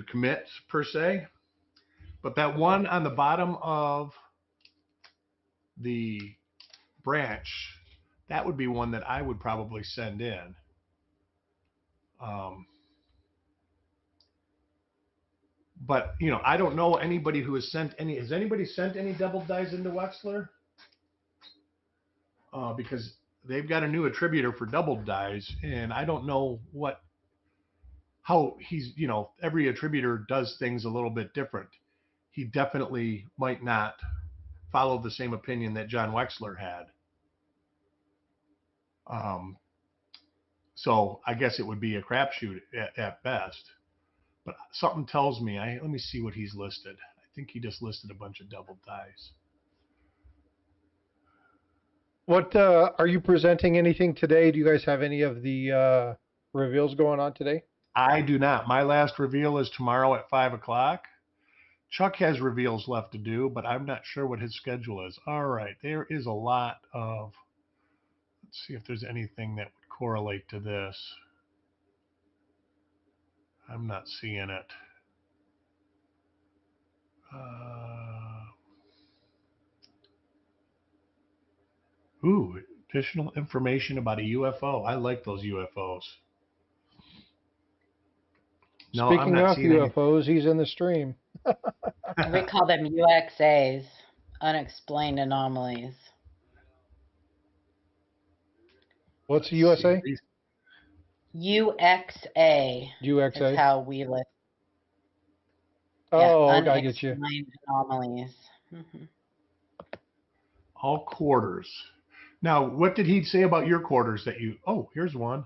commit per se. But that one on the bottom of the branch, that would be one that I would probably send in. But I don't know anybody who has sent any. Has anybody sent any double dyes into Wexler? Because they've got a new attributor for double dyes, and I don't know how he's, every attributor does things a little bit different. He definitely might not follow the same opinion that John Wexler had. So I guess it would be a crapshoot at best. But something tells me, let me see what he's listed. I think he just listed a bunch of double dyes. What are you presenting anything today? Do you guys have any of the reveals going on today? I do not. My last reveal is tomorrow at 5 o'clock. Chuck has reveals left to do, but I'm not sure what his schedule is. All right, there is a lot of. Let's see if there's anything that would correlate to this. I'm not seeing it. Additional information about a UFO. I like those UFOs. No, speaking of UFOs, he's in the stream. We call them UXAs, unexplained anomalies. What's a USA? UXA. UXA. Is how we list. Oh, I get you. Unexplained anomalies. Mm-hmm. All quarters. Now, what did he say about your quarters that you? Oh, here's one.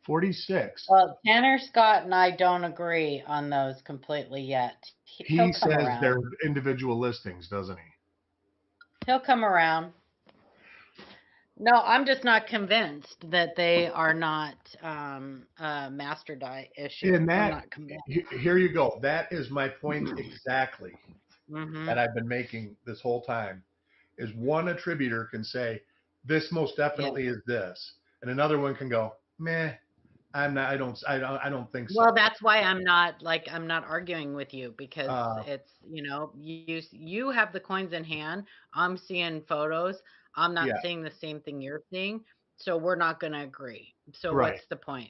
46. Well, Tanner Scott and I don't agree on those completely yet. He says they're individual listings, doesn't he? He'll come around. No, I'm just not convinced that they are not a master die issue. And that, I'm not convinced. Here you go. That is my point exactly that I've been making this whole time. Is one attributor can say, this most definitely is this. And another one can go, meh. I don't think so. Well, that's why I'm not arguing with you, because it's, you have the coins in hand. I'm seeing photos. I'm not seeing the same thing you're seeing. So we're not going to agree. So what's the point?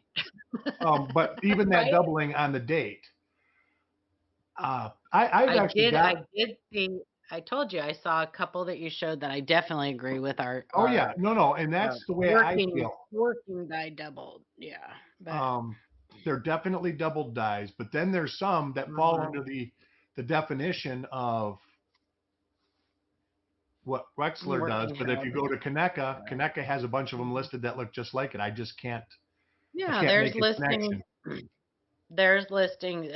But even that doubling on the date. I told you I saw a couple that you showed that I definitely agree with. And that's the way I feel. Working die doubled, But, they're definitely double dyes, but then there's some that fall into the definition of what Wexler does. But if you go to Kaneka has a bunch of them listed that look just like it. I just can't. Yeah, there's listing. There's listing.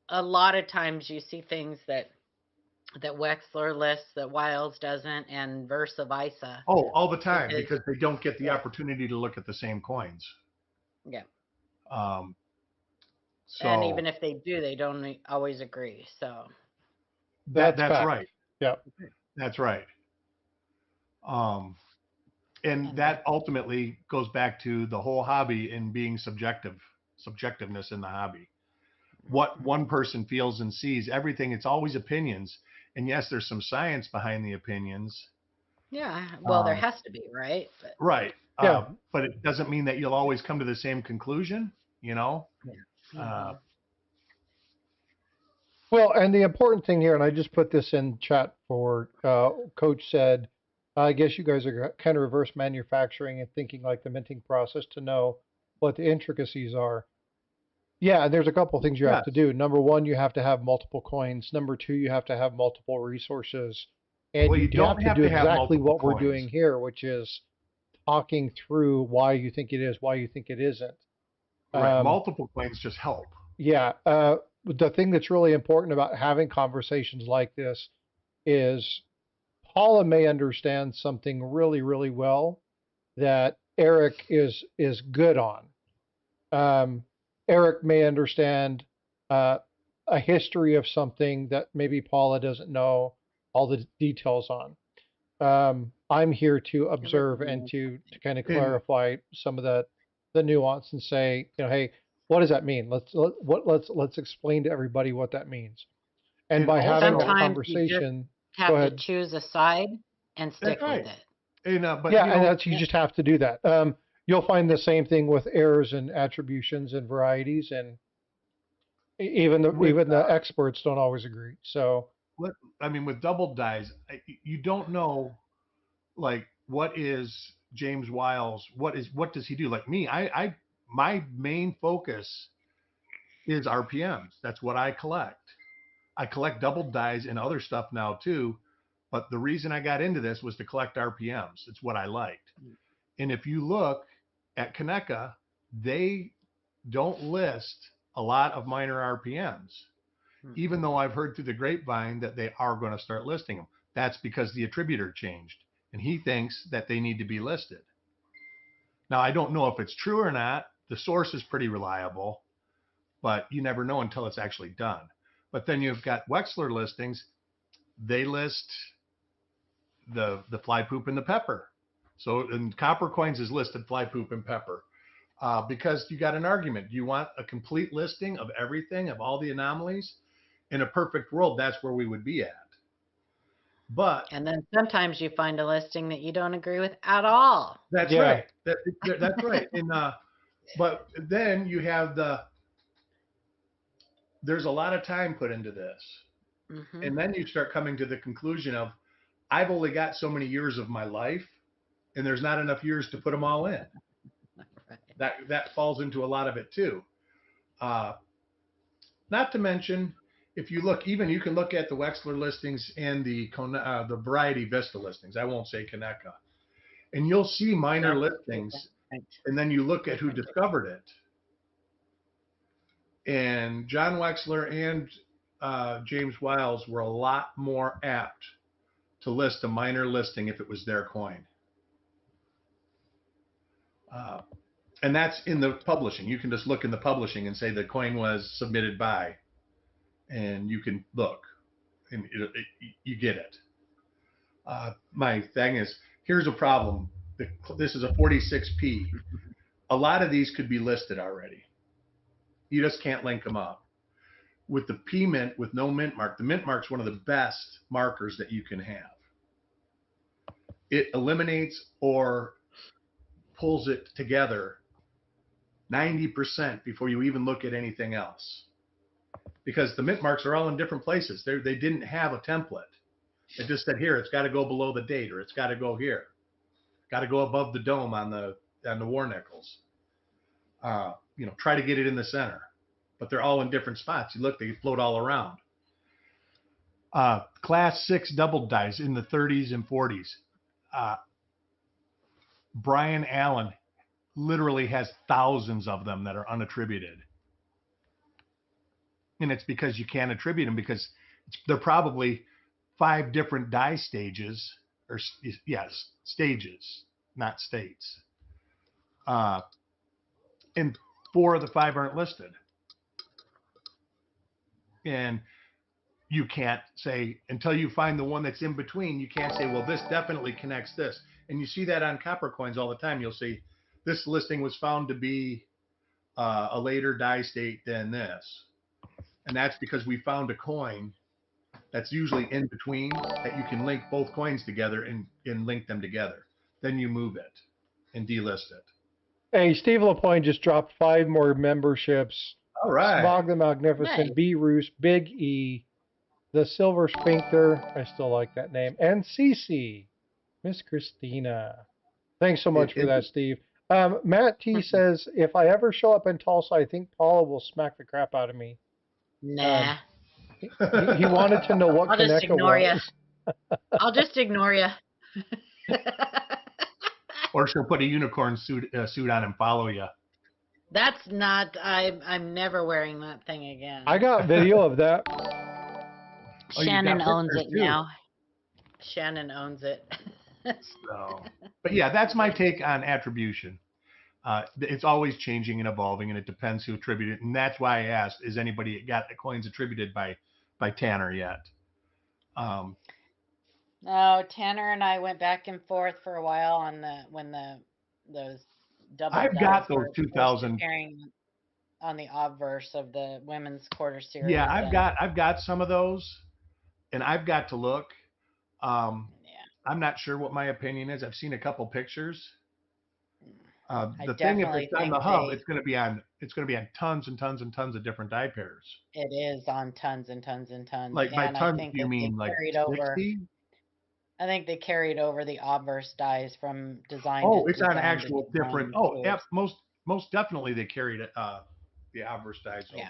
A lot of times you see things that Wexler lists that Wiles doesn't, and vice versa. Oh, all the time, because they don't get the opportunity to look at the same coins. Yeah. So, and even if they do, they don't always agree. So that's right. Yeah. That's right. And that ultimately goes back to the whole hobby and being subjectiveness in the hobby. What one person feels and sees, everything, it's always opinions. And yes, there's some science behind the opinions. Yeah, well, there has to be, right? But, right. Yeah. But it doesn't mean that you'll always come to the same conclusion, you know? Yeah. Well, and the important thing here, and I just put this in chat for Coach said, I guess you guys are kind of reverse manufacturing and thinking like the minting process to know what the intricacies are. Yeah, there's a couple things you have to do. Number one, you have to have multiple coins. Number two, you have to have multiple resources. And Well, you you don't have to do have exactly multiple what we're coins. doing here, which is talking through why you think it is, why you think it isn't. Right. Multiple coins just help. Yeah. The thing that's really important about having conversations like this is Paula may understand something really, really well that Eric is good on. Eric may understand a history of something that maybe Paula doesn't know all the details on. I'm here to observe and to kind of clarify some of the nuance and say, you know, hey, what does that mean? Let's explain to everybody what that means. And by having that conversation, you have to choose a side and stick with it. And, but yeah, and that's you just have to do that. You'll find the same thing with errors and attributions and varieties, and even the experts don't always agree. So, I mean, with double dies, you don't know, like, what is James Wiles? What does he do? Like me, my main focus is RPMs. That's what I collect. I collect double dies and other stuff now too. But the reason I got into this was to collect RPMs. It's what I liked. And if you look at Kaneka, they don't list a lot of minor RPMs, even though I've heard through the grapevine that they are going to start listing them. That's because the attributor changed, and he thinks that they need to be listed. Now, I don't know if it's true or not. The source is pretty reliable, but you never know until it's actually done. But then you've got Wexler listings. They list the fly poop and the pepper. So in copper coins is listed fly poop and pepper because you got an argument. Do you want a complete listing of everything, of all the anomalies? In a perfect world, that's where we would be at. And then sometimes you find a listing that you don't agree with at all. That's right. That's right. And but then you have there's a lot of time put into this. And then you start coming to the conclusion of, I've only got so many years of my life, and there's not enough years to put them all in. Right. That falls into a lot of it too. Not to mention, if you look, even you can look at the Wexler listings and the Variety Vista listings. I won't say Kaneka, and you'll see minor listings, and then you look at who discovered it. And John Wexler and James Wiles were a lot more apt to list a minor listing if it was their coin. And that's in the publishing. You can just look in the publishing and say the coin was submitted by, and you can look, and you get it. My thing is, here's a problem. This is a 46p. A lot of these could be listed already. You just can't link them up. With the P mint with no mint mark, the mint mark's one of the best markers that you can have. It eliminates or pulls it together 90% before you even look at anything else. Because the mint marks are all in different places. They didn't have a template. It just said, here, it's got to go below the date, or it's got to go here. Got to go above the dome on the war nickels. Try to get it in the center. But they're all in different spots. You look, they float all around. Class 6 double dies in the 30s and 40s. Brian Allen literally has thousands of them that are unattributed. And it's because you can't attribute them because they're probably 5 different die stages, or yes, stages, not states. And 4 of the 5 aren't listed. And you can't say, until you find the one that's in between, you can't say, well, this definitely connects this. And you see that on copper coins all the time. You'll see this listing was found to be a later die state than this. And that's because we found a coin that's usually in between that you can link both coins together and link them together. Then you move it and delist it. Hey, Steve LaPointe just dropped 5 more memberships. All right. Smog the Magnificent, Nice. B. Roos, Big E, the Silver Sphincter, I still like that name, and Cece, Miss Christina. Thanks so much for that, Steve. Matt T says, if I ever show up in Tulsa, I think Paula will smack the crap out of me. Nah. He wanted to know what I'll just ignore you. I'll just ignore you. Or she'll put a unicorn suit on and follow you. That's not. I'm never wearing that thing again. I got video of that. Shannon owns it now. Shannon owns it. So, but yeah, that's my take on attribution. It's always changing and evolving, and it depends who attributed it. And that's why I asked, is anybody got the coins attributed by Tanner yet? No, Tanner and I went back and forth for a while on those double. I've got those 2000 on the obverse of the women's quarter series. Yeah, I've got some of those, and I've got to look. I'm not sure what my opinion is. I've seen a couple pictures. The thing, if it's on the hub, it's going to be on tons and tons and tons of different die pairs. It is on tons and tons and tons. Like by tons, you mean like 60? I think they carried over the obverse dies from design. Oh, it's on actual different. Oh, yeah, most definitely they carried the obverse dies over.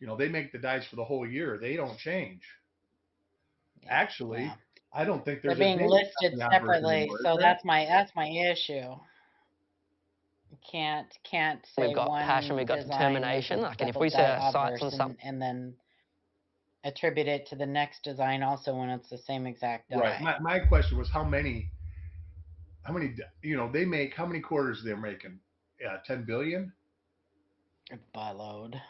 You know, they make the dies for the whole year. They don't change. Actually, I don't think they're being listed separately. So that's my issue. Can't say we've got one passion, we've got determination. Like, and if we set our sights on something, and then attribute it to the next design also when it's the same exact die. Right. My question was how many, they make, how many quarters they're making? 10 billion? By load.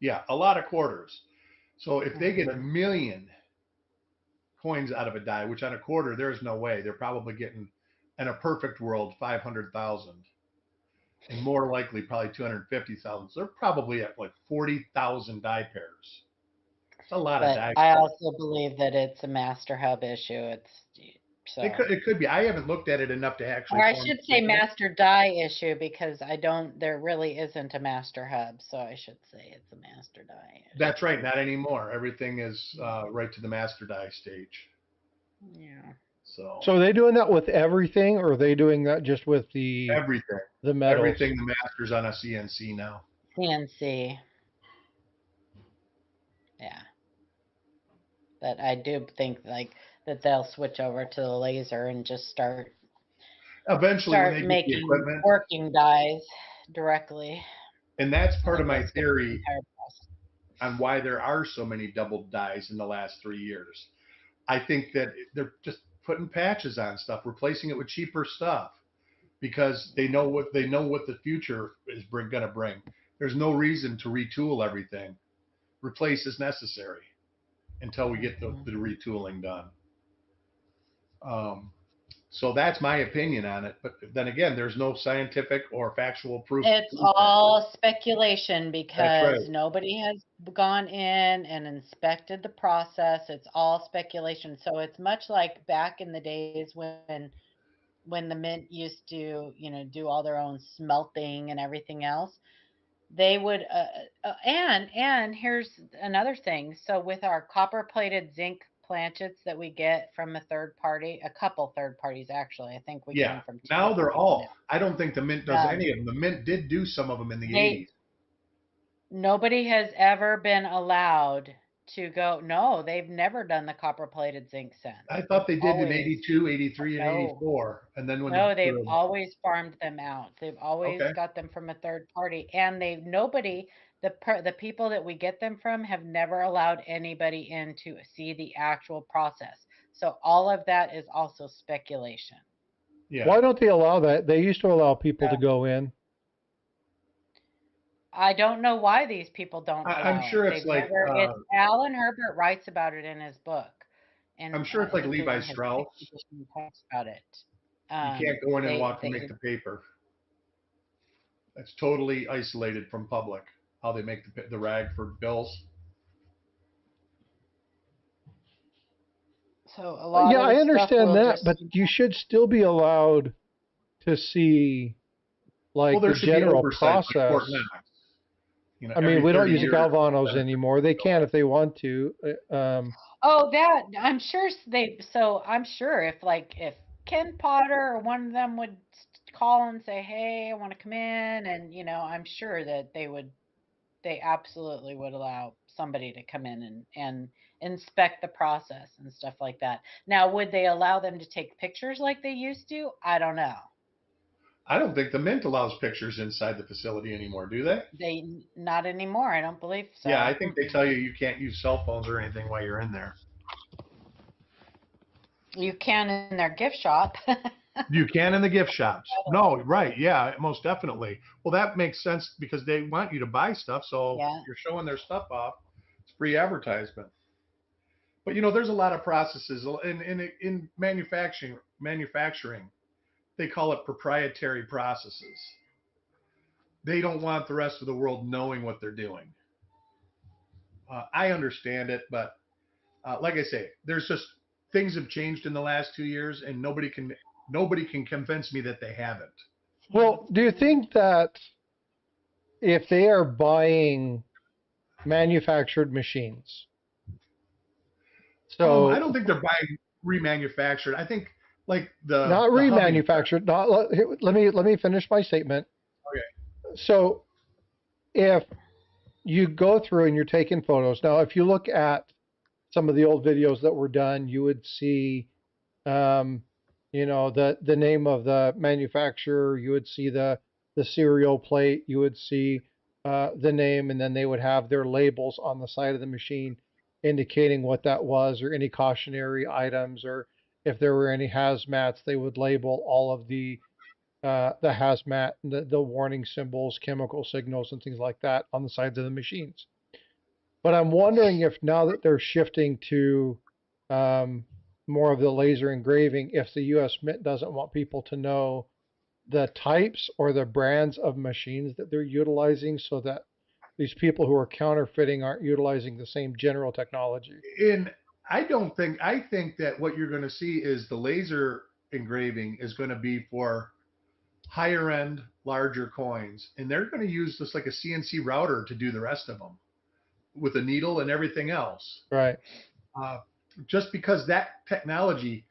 Yeah, a lot of quarters. So if they get 1 million coins out of a die, which on a quarter, there's no way. They're probably getting, in a perfect world, 500,000. And more likely, probably 250,000. So they're probably at like 40,000 die pairs. It's a lot of die. I also believe that it's a master hub issue. It could be. I haven't looked at it enough to actually. Or I should say master die issue because there really isn't a master hub. So I should say it's a master die issue. That's right. Not anymore. Everything is right to the master die stage. Yeah. So are they doing that with everything, or are they doing that just with everything? The metals? Everything, the master's on a CNC now. CNC. Yeah. But I do think that they'll switch over to the laser and just start eventually making working dies directly. And that's part of my theory on why there are so many double dies in the last 3 years. I think that they're just putting patches on stuff, replacing it with cheaper stuff, because they know what the future is going to bring. There's no reason to retool everything. Replace is necessary until we get the retooling done. So that's my opinion on it. But then again, there's no scientific or factual proof. It's all speculation because nobody has gone in and inspected the process. It's all speculation. So it's much like back in the days when the mint used to, do all their own smelting and everything else. They would, and here's another thing. So with our copper-plated zinc planchets that we get from a third party, a couple third parties actually, I think we get them from. Now they're all. I don't think the mint does any of them. The mint did do some of them in the 80s. Nobody has ever been allowed to go. No, they've never done the copper-plated zinc since. I thought they did in 82, 83, and 84. And then they've always farmed them out. They've always got them from a third party, and the people that we get them from have never allowed anybody in to see the actual process. So all of that is also speculation. Yeah. Why don't they allow that? They used to allow people to go in. I don't know why these people don't allow I'm sure it. it's like It's Alan Herbert writes about it in his book, and I'm sure it's like I think it was Levi in his Strauss. edition he talks about it. You can't go in and walk and make the paper. That's totally isolated from public. How they make the rag for bills. So a lot yeah, of I understand that, but you should still be allowed to see like the general process. Like Fort Knox. You know, I mean, we don't use the years, Galvanos anymore. They can if they want to. Oh, that I'm sure So I'm sure if Ken Potter or one of them would call and say, "Hey, I want to come in," and I'm sure that they absolutely would allow somebody to come in and inspect the process and stuff like that. Now, would they allow them to take pictures like they used to? I don't know. I don't think the Mint allows pictures inside the facility anymore, do they? They not anymore. I don't believe so. Yeah, I think they tell you can't use cell phones or anything while you're in there. You can in their gift shop. You can in the gift shops. No, right. Yeah, most definitely. Well, that makes sense because they want you to buy stuff. So you're showing their stuff off. It's free advertisement. But, there's a lot of processes in manufacturing. They call it proprietary processes. They don't want the rest of the world knowing what they're doing. I understand it, but like I say, there's just things have changed in the last 2 years, and nobody can convince me that they haven't. Well, do you think that if they are buying manufactured machines, so I don't think they're buying remanufactured. I think like not remanufactured. Not let me finish my statement. Okay. So if you go through and you're taking photos now, if you look at some of the old videos that were done, you would see, the name of the manufacturer. You would see the serial plate. You would see the name, and then they would have their labels on the side of the machine indicating what that was, or any cautionary items, or if there were any hazmats, they would label all of the hazmat, the warning symbols, chemical signals, and things like that on the sides of the machines. But I'm wondering if now that they're shifting to more of the laser engraving, if the U.S. Mint doesn't want people to know the types or the brands of machines that they're utilizing, so that these people who are counterfeiting aren't utilizing the same general technology. I think that what you're going to see is the laser engraving is going to be for higher end, larger coins, and they're going to use this like a CNC router to do the rest of them with a needle and everything else. Right. Just because that technology,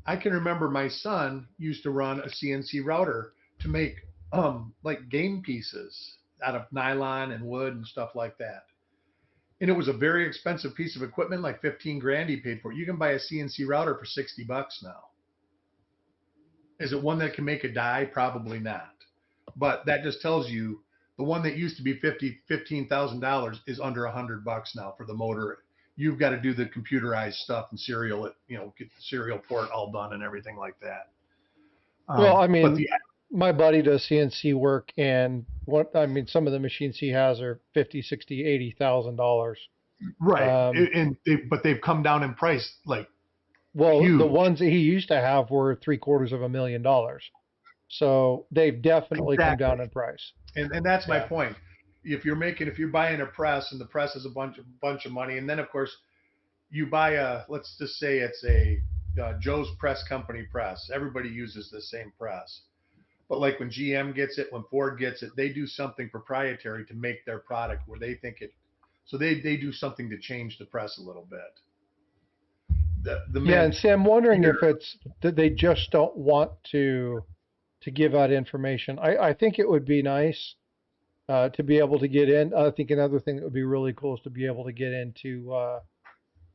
I can remember my son used to run a CNC router to make like game pieces out of nylon and wood and stuff like that. And it was a very expensive piece of equipment, like 15 grand he paid for it. You can buy a CNC router for $60 now. Is it one that can make a die? Probably not. But that just tells you the one that used to be $15,000 is under $100 now for the motor. You've got to do the computerized stuff and serial it, get the serial port all done and everything like that. Well, I mean, my buddy does CNC work, and some of the machines he has are $50,000, $60,000, $80,000. Right, but they've come down in price, like. Well, huge. The ones that he used to have were $750,000. So they've definitely come down in price. And that's my point. If you're buying a press, and the press is a bunch of money, and then of course you buy let's just say it's a Joe's Press Company press. Everybody uses the same press. But like when GM gets it, when Ford gets it, they do something proprietary to make their product where they think it. So they do something to change the press a little bit. And see, I'm wondering if it's that they just don't want to give out information. I think it would be nice to be able to get in. I think another thing that would be really cool is to be able to get into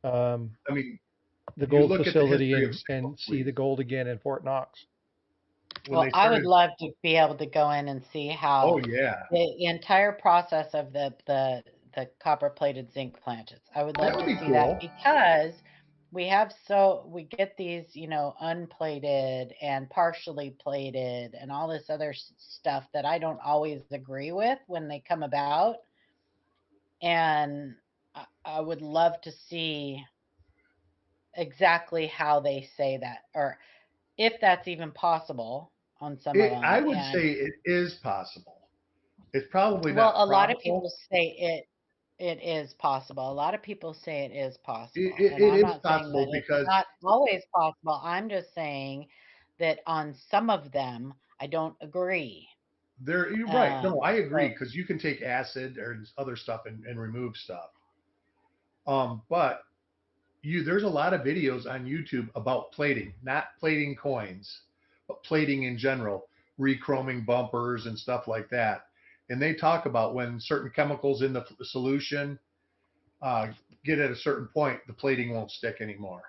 the gold facility and see the gold again in Fort Knox. Well, I would love to be able to go in and see how the entire process of the copper plated zinc planches. I would love to see that, because we get these, unplated and partially plated and all this other stuff that I don't always agree with when they come about. And I would love to see exactly how they say that, or if that's even possible on some of them. I would say it is possible. It's probably well, not a lot of probable. people say it is possible. A lot of people say it is possible. And It I'm is not saying possible that it's because not always possible. I'm just saying that on some of them, I don't agree. you're right. No, I agree So because you can take acid or other stuff and remove stuff. But there's a lot of videos on YouTube about plating, not plating coins, but plating in general, rechroming bumpers and stuff like that. And they talk about when certain chemicals in the solution uh, get at a certain point, the plating won't stick anymore.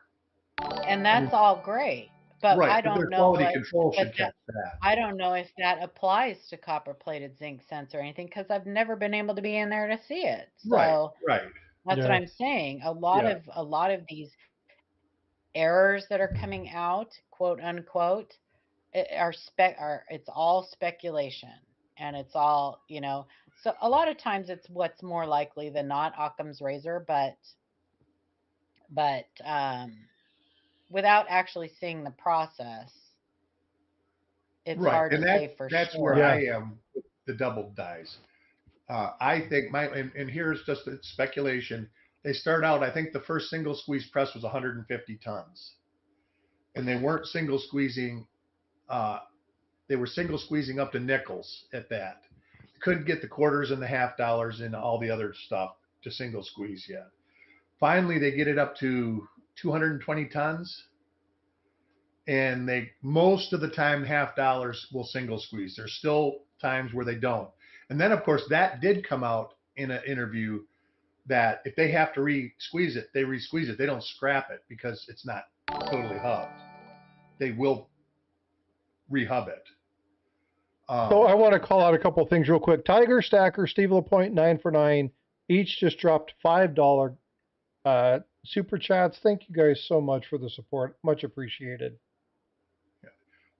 and that's all great, but Right, I but their don't know quality what, control but should catch that. I don't know if that applies to copper plated zinc cents or anything because I've never been able to be in there to see it. Right, So right. that's what Yeah. I'm saying. Yeah, A lot of these errors that are coming out, quote unquote, it's all speculation, and it's all, so a lot of times it's what's more likely than not Occam's razor, but without actually seeing the process, it's right. hard to And say for that's where sure. Yeah. I am with the double dies. I think and here's just speculation. They start out, I think the first single squeeze press was 150 tons. And they weren't single squeezing, uh, they were single squeezing up to nickels at that. Couldn't get the quarters and the half dollars and all the other stuff to single squeeze yet. Finally, they get it up to 220 tons. And they, most of the time, half dollars will single squeeze. There's still times where they don't. And then, of course, that did come out in an interview that if they have to re-squeeze it, they re-squeeze it. They don't scrap it because it's not totally hubbed. They will re-hub it. So I want to call out a couple of things real quick. Tiger Stacker, Steve LaPointe, 9 for 9. Each just dropped $5 super chats. Thank you guys so much for the support. Much appreciated.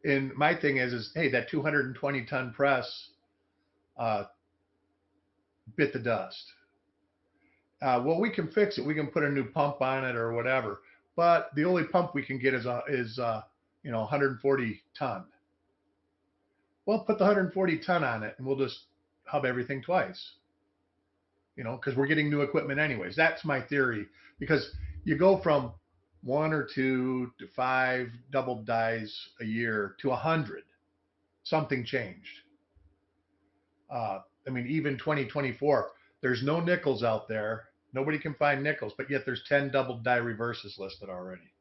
And my thing is hey, that 220 ton press bit the dust. Well, we can fix it. We can put a new pump on it or whatever. But the only pump we can get is 140 ton. Well, put the 140 ton on it, and we'll just hub everything twice. Because we're getting new equipment anyways. That's my theory. Because you go from 1 or 2 to 5 double dies a year to 100. Something changed. Even 2024, there's no nickels out there. Nobody can find nickels, but yet there's 10 double die reverses listed already.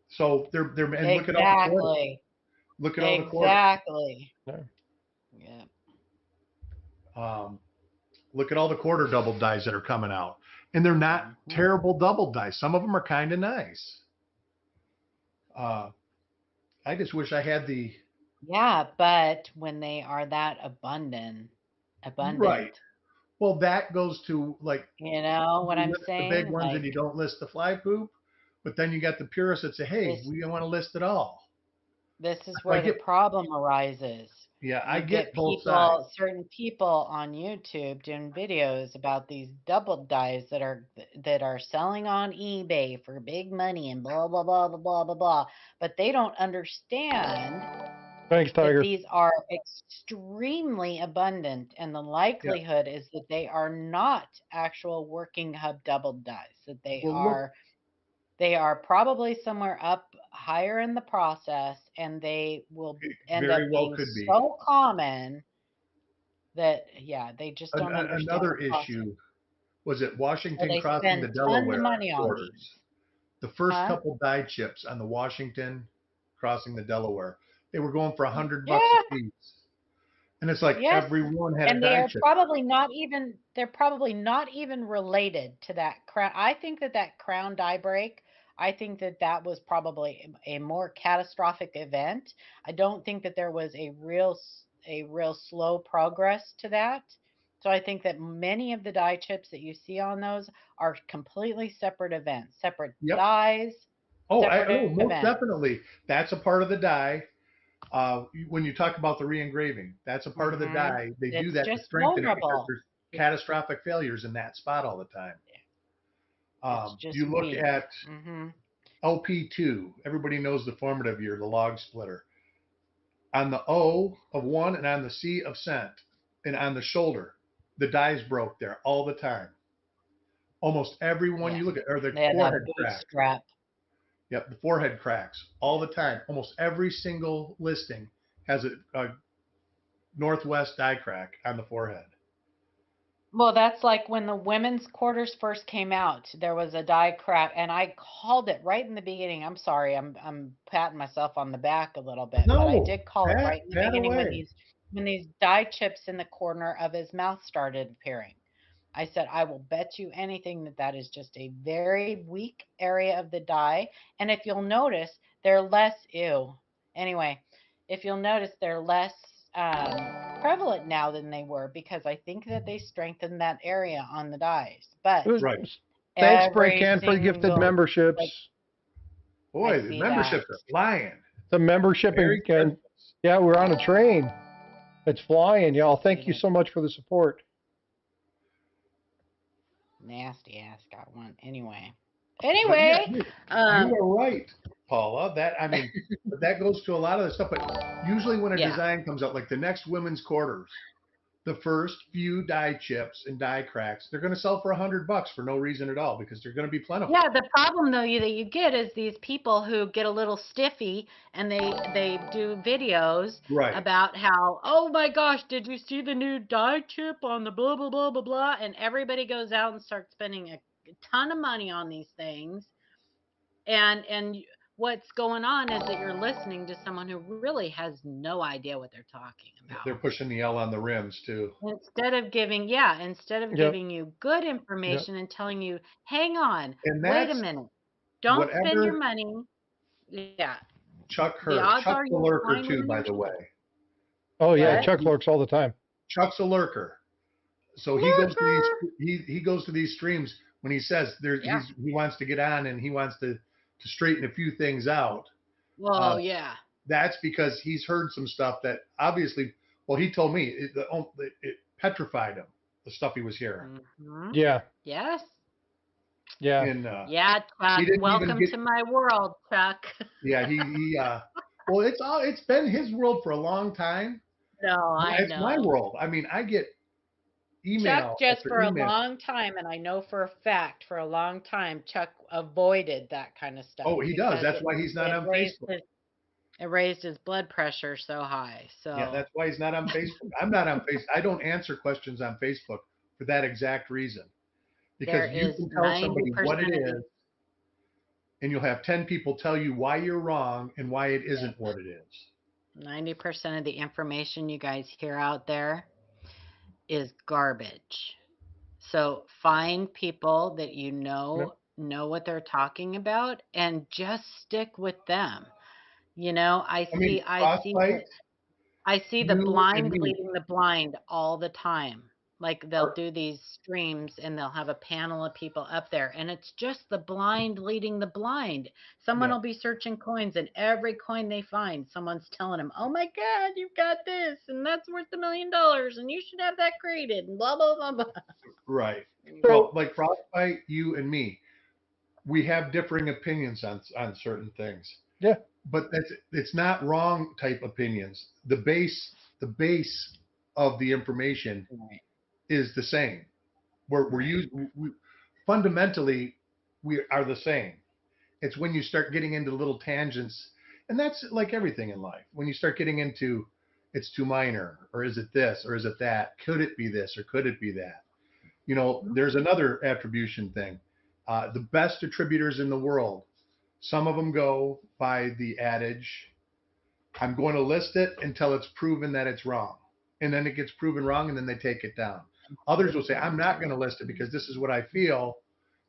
So they're and Exactly. look at all the quarters. Look at all the quarters. Exactly. Yeah. Look at all the quarter double dies that are coming out, and they're not terrible double dies. Some of them are kind of nice. I just wish I had the. Yeah, but when they are that abundant. Right. Well, that goes to like. You know what I'm The saying? big ones, and you don't list the fly poop, but then you got the purists that say, "Hey, we don't want to list it all." This is where the problem arises. Yeah, I get both sides. Certain people on YouTube doing videos about these double dies that are selling on eBay for big money and blah blah blah blah blah blah blah. But they don't understand Thanks, Tiger. that these are extremely abundant, and the likelihood is that they are not actual working hub double dies. That they are probably somewhere up higher in the process, and they will end up being so common that they just don't understand. Another issue was it Washington crossing the Delaware quarters. The first couple die chips on the Washington crossing the Delaware, they were going for $100 a piece. And it's like everyone had a die chip. They're probably not even related to that crown. I think that crown die break, I think that was probably a more catastrophic event. I don't think that there was a real slow progress to that. So I think that many of the dye chips that you see on those are completely separate events, separate dyes. Oh, most definitely. That's a part of the dye. When you talk about the re-engraving, that's a part of the dye. They do that to strengthen it because there's catastrophic failures in that spot all the time. You look at LP2. Everybody knows the formative year, the log splitter. On the O of 1 and on the C of cent and on the shoulder, the dies broke there all the time. Almost every one you look at, or the forehead cracks. Yep, the forehead cracks all the time. Almost every single listing has a northwest die crack on the forehead. Well, that's like when the women's quarters first came out, there was a die crack, and I called it right in the beginning. I'm sorry, I'm patting myself on the back a little bit, but I did call it right in the beginning when these die chips in the corner of his mouth started appearing. I said, I will bet you anything that is just a very weak area of the die. And if you'll notice, they're less, anyway, if you'll notice, they're less prevalent now than they were because I think that they strengthened that area on the dies. But thanks, Breakan, for the gifted memberships. Boy, the memberships are flying. The membership, and yeah, we're on a train. It's flying, y'all. Thank you so much for the support. Nasty ass got one. Anyway, you are right, Paula. That goes to a lot of the stuff. But usually when a design comes out, like the next women's quarters, the first few die chips and die cracks, they're going to sell for $100 for no reason at all because they're going to be plentiful. Yeah, the problem though that you get is these people who get a little stiffy and they do videos about how, oh my gosh, did you see the new die chip on the blah blah blah blah blah, and everybody goes out and starts spending a ton of money on these things, and what's going on is that you're listening to someone who really has no idea what they're talking about. They're pushing the L on the rims too. Instead of giving you good information and telling you, hang on, wait a minute, don't spend your money. Yeah. Chuck's the lurker too, by the way. Oh yeah, Chuck lurks all the time. Chuck's a lurker. So he goes to these streams when he says he wants to get on and he wants to straighten a few things out. Well, that's because he's heard some stuff that obviously, he told me it petrified him, the stuff he was hearing. Yeah. Yes. Yeah. And, Chuck, welcome to my world, Chuck. Yeah, it's been his world for a long time. No, I know. It's my world. I mean, I get email. Chuck just for a long time, and I know for a fact for a long time, Chuck avoided that kind of stuff. Oh, he does. That's why he's not on Facebook. It raised his blood pressure so high. So yeah, that's why he's not on Facebook. I'm not on Facebook. I don't answer questions on Facebook for that exact reason. Because you can tell somebody what it is, and you'll have 10 people tell you why you're wrong and why it isn't what it is. 90% of the information you guys hear out there is garbage. So find people that you know what they're talking about and just stick with them. I see the blind leading the blind all the time. Like they'll do these streams and they'll have a panel of people up there and it's just the blind leading the blind. Someone will be searching coins and every coin they find, someone's telling them, oh my God, you've got this and that's worth $1 million and you should have that created and blah, blah, blah, blah. Right. Well, like Frostbyte, you and me, we have differing opinions on certain things. Yeah. But it's not wrong type opinions. The base of the information is the same. Fundamentally, we are the same. It's when you start getting into little tangents, and that's like everything in life. When you start getting into, it's too minor, or is it this, or is it that? Could it be this, or could it be that? There's another attribution thing. The best attributors in the world, some of them go by the adage, I'm going to list it until it's proven that it's wrong. And then it gets proven wrong, and then they take it down. Others will say, I'm not going to list it because this is what I feel.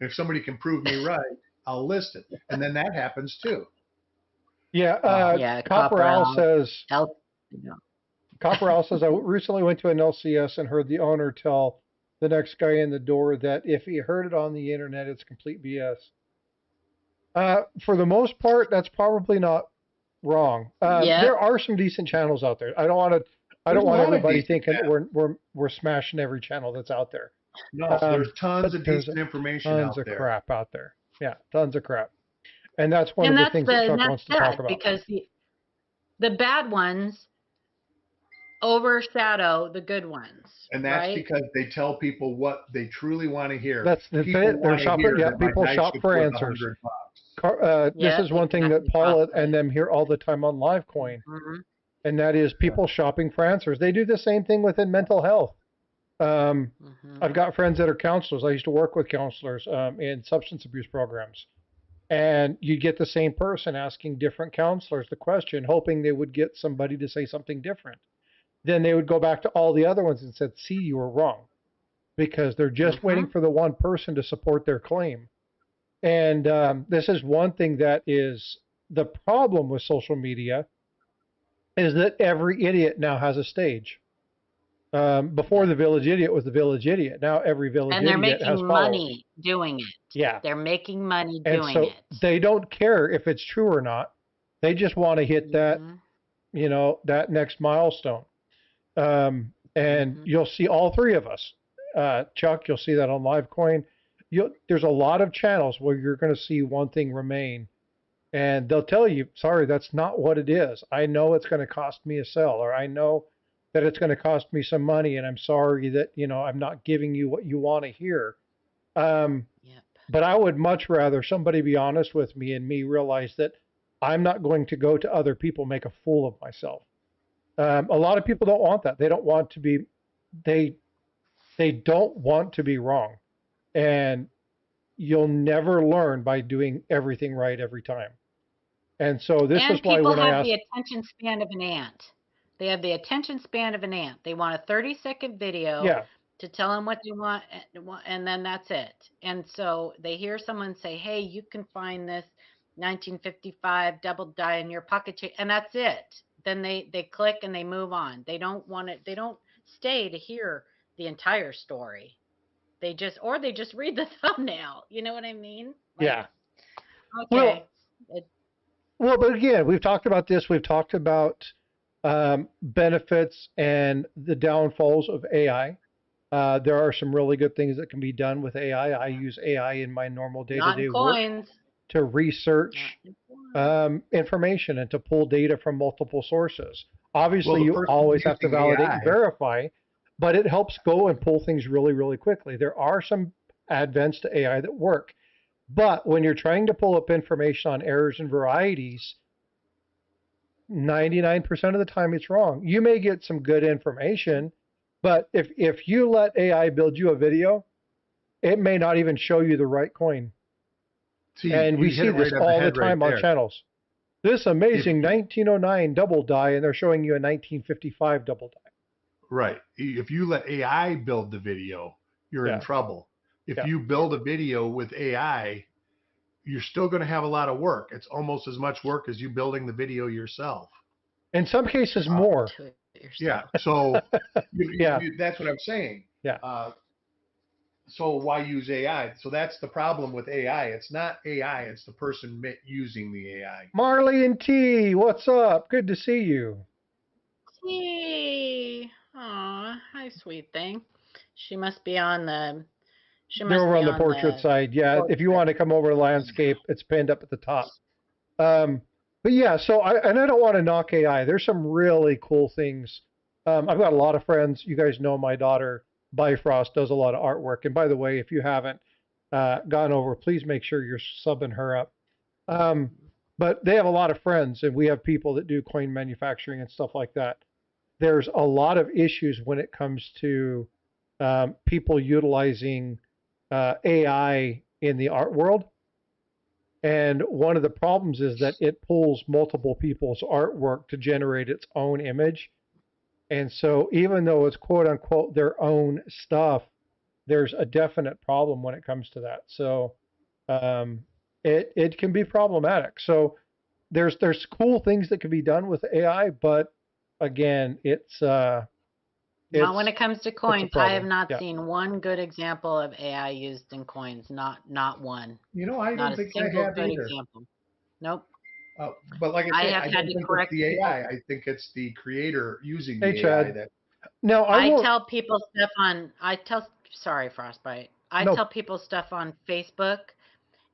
If somebody can prove me right, I'll list it. And then that happens too. Yeah. Copper Al says, Copper Owl says, I recently went to an LCS and heard the owner tell the next guy in the door that if he heard it on the internet, it's complete BS. For the most part, that's probably not wrong. There are some decent channels out there. I don't want everybody thinking that we're smashing every channel that's out there. No, there's tons of decent information out there. Tons of crap out there. Yeah, tons of crap. And that's one of the things that Chuck wants to talk about. Because the bad ones overshadow the good ones. And that's because they tell people what they truly want to hear. That's it. They're shopping. Yeah, people shop for answers. This is one thing that Paula and them hear all the time on LiveCoin, and that is people shopping for answers. They do the same thing within mental health. I've got friends that are counselors. I used to work with counselors in substance abuse programs. And you get the same person asking different counselors the question, hoping they would get somebody to say something different. Then they would go back to all the other ones and said, see, you were wrong. Because they're just waiting for the one person to support their claim. And this is one thing that is the problem with social media, is that every idiot now has a stage. Before the village idiot was the village idiot. Now every village idiot has followers. And they're making money doing it. Yeah. They're making money doing it. They don't care if it's true or not. They just want to hit that, that next milestone. And you'll see all three of us. Chuck, you'll see that on LiveCoin. There's a lot of channels where you're going to see one thing remain. And they'll tell you, sorry, that's not what it is. I know it's going to cost me a sell, or I know that it's going to cost me some money, and I'm sorry that, I'm not giving you what you want to hear. But I would much rather somebody be honest with me and me realize that I'm not going to go to other people, make a fool of myself. A lot of people don't want that. They don't want to be, they don't want to be wrong. And you'll never learn by doing everything right every time. And so this is why when I ask, people have the attention span of an ant. They have the attention span of an ant. They want a 30-second video to tell them what they want, and then that's it. And so they hear someone say, hey, you can find this 1955 double die in your pocket, and that's it. Then they click and they move on. They don't want it. They don't stay to hear the entire story. They just read the thumbnail. You know what I mean? Yeah. Okay. Well, but again, we've talked about this. We've talked about benefits and the downfalls of AI. There are some really good things that can be done with AI. I use AI in my normal day-to-day work to research information and to pull data from multiple sources. Obviously, you always have to validate and verify, but it helps go and pull things really, really quickly. There are some advents to AI that work, but when you're trying to pull up information on errors and varieties, 99% of the time it's wrong. You may get some good information, but if you let AI build you a video, it may not even show you the right coin. And we see this all the time on channels. This amazing 1909 double die, and they're showing you a 1955 double die. Right. If you let AI build the video, you're in trouble. If you build a video with AI, you're still going to have a lot of work. It's almost as much work as you building the video yourself. In some cases, more. Yeah. So that's what I'm saying. Yeah. So why use AI? So that's the problem with AI. It's not AI. It's the person using the AI. Marley and T, what's up? Good to see you. Hey. Aw, hi, sweet thing. She must be on the... They're over on the portrait side. Yeah, if you want to come over to landscape, it's pinned up at the top. But yeah, so I don't want to knock AI. There's some really cool things. I've got a lot of friends. You guys know my daughter, Bifrost, does a lot of artwork. And by the way, if you haven't gone over, please make sure you're subbing her up. But they have a lot of friends, and we have people that do coin manufacturing and stuff like that. There's a lot of issues when it comes to people utilizing AI in the art world. And one of the problems is that it pulls multiple people's artwork to generate its own image. And so even though it's quote unquote their own stuff, there's a definite problem when it comes to that. So it can be problematic. So there's cool things that can be done with AI, but again, Not when it comes to coins. I have not Yeah. seen one good example of AI used in coins. Not one. You know, I Not don't a think I single have good either. example. Nope. But like I I say, have I had don't to think it's correct the people. AI. I think it's the creator using Hey, the AI Chad. that. Now I tell people stuff on. Sorry, Frostbite. I No. tell people stuff on Facebook,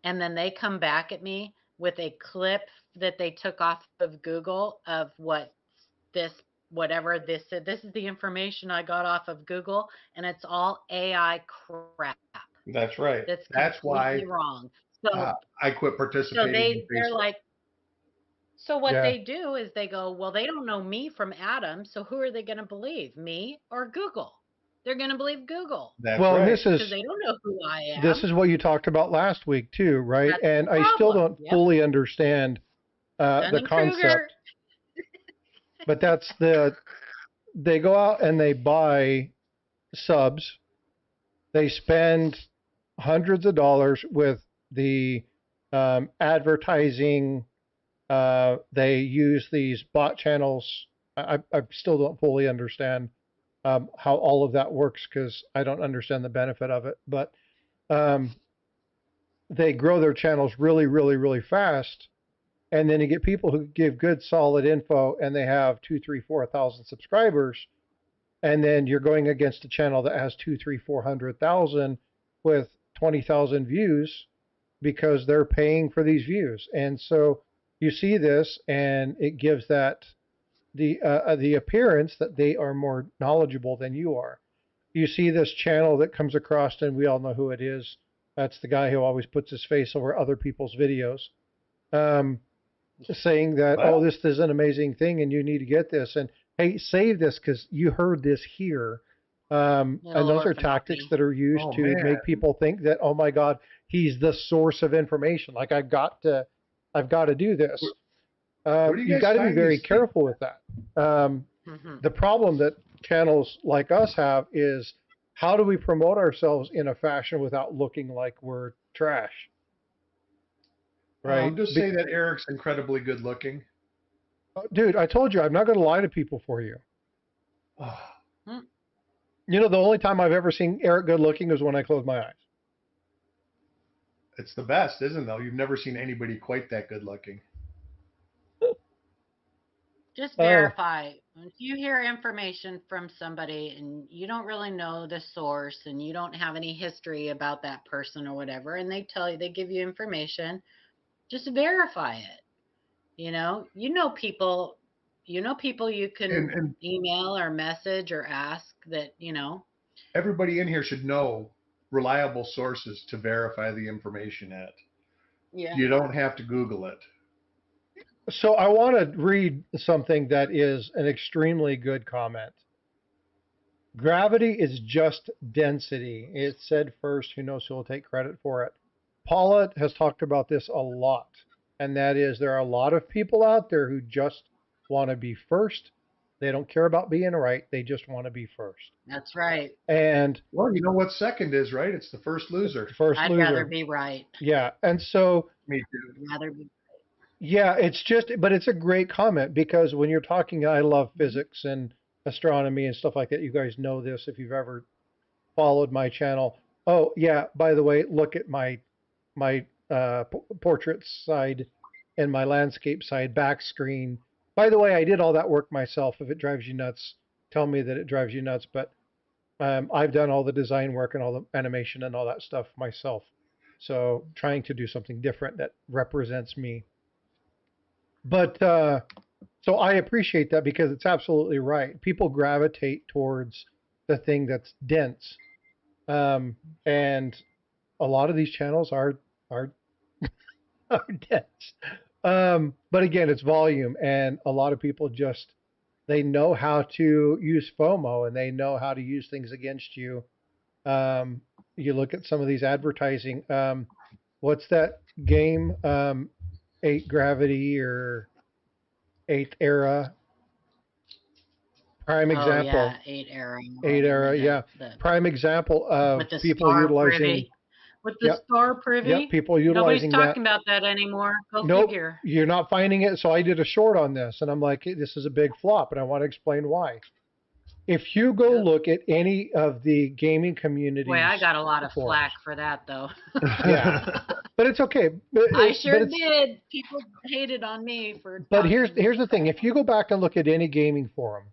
and then they come back at me with a clip that they took off of Google of whatever this is. This is the information I got off of Google, and it's all AI crap. That's right. That's why wrong. So I quit participating in they're Facebook. like, so what Yeah. they do is they go, well, they don't know me from Adam, so who are they going to believe, me or Google? They're going to believe Google. That's well, right. this is because they don't know who I am. this is what you talked about last week too, right? That's and the I still problem. don't fully understand the concept. But that's they go out and they buy subs. They spend hundreds of dollars with the advertising. They use these bot channels. I still don't fully understand how all of that works because I don't understand the benefit of it. But they grow their channels really, really, really fast. And then you get people who give good, solid info, and they have 2, 3, 4,000 subscribers. And then you're going against a channel that has 2, 3, 400,000 with 20,000 views because they're paying for these views. And so you see this, and it gives that the appearance that they are more knowledgeable than you are. You see this channel that comes across, and we all know who it is. That's the guy who always puts his face over other people's videos, saying that, oh, this is an amazing thing, and you need to get this, and hey, save this because you heard this here. And those are tactics that are used to make people think that, oh my God, he's the source of information. Like I've got to do this. You got to be very careful with that. The problem that channels like us have is how do we promote ourselves in a fashion without looking like we're trash? Right? Just say that Eric's incredibly good looking. Dude, I told you, I'm not going to lie to people for you. You know, the only time I've ever seen Eric good looking is when I close my eyes. It's the best, isn't it, though? You've never seen anybody quite that good looking. Just verify. If you hear information from somebody and you don't really know the source and you don't have any history about that person or whatever, and they give you information, just verify it. You know people you can email or message or ask that, Everybody in here should know reliable sources to verify the information at. Yeah. You don't have to Google it. So I want to read something that is an extremely good comment. Gravity is just density. It said first, who knows who will take credit for it. Paula has talked about this a lot, and that is there are a lot of people out there who just want to be first. They don't care about being right. They just want to be first. That's right. And well, you know what second is, right? It's the first loser. I'd rather be right. Yeah. And so me too. I'd rather be right. Yeah, but it's a great comment because when you're talking, I love physics and astronomy and stuff like that. You guys know this if you've ever followed my channel. Oh yeah, by the way, look at my portrait side and my landscape side back screen. By the way, I did all that work myself. If it drives you nuts, tell me that it drives you nuts. But I've done all the design work and all the animation and all that stuff myself. So trying to do something different that represents me. But so I appreciate that because it's absolutely right. People gravitate towards the thing that's dense, and a lot of these channels are dense. But again, it's volume, and a lot of people they know how to use FOMO and they know how to use things against you. You look at some of these advertising. What's that game? 8 Gravity or 8th Era. Prime example. Yeah, 8 Era. 8 Era, yeah. Prime example of people utilizing With the star privy? Yep, people utilizing Nobody's talking about that anymore. Go figure. You're not finding it. So I did a short on this, and I'm like, hey, this is a big flop, and I want to explain why. If you go look at any of the gaming communities... Boy, I got a lot of flack for that, though. Yeah, but it's okay. I sure did. People hated on me for... But here's the thing. If you go back and look at any gaming forum,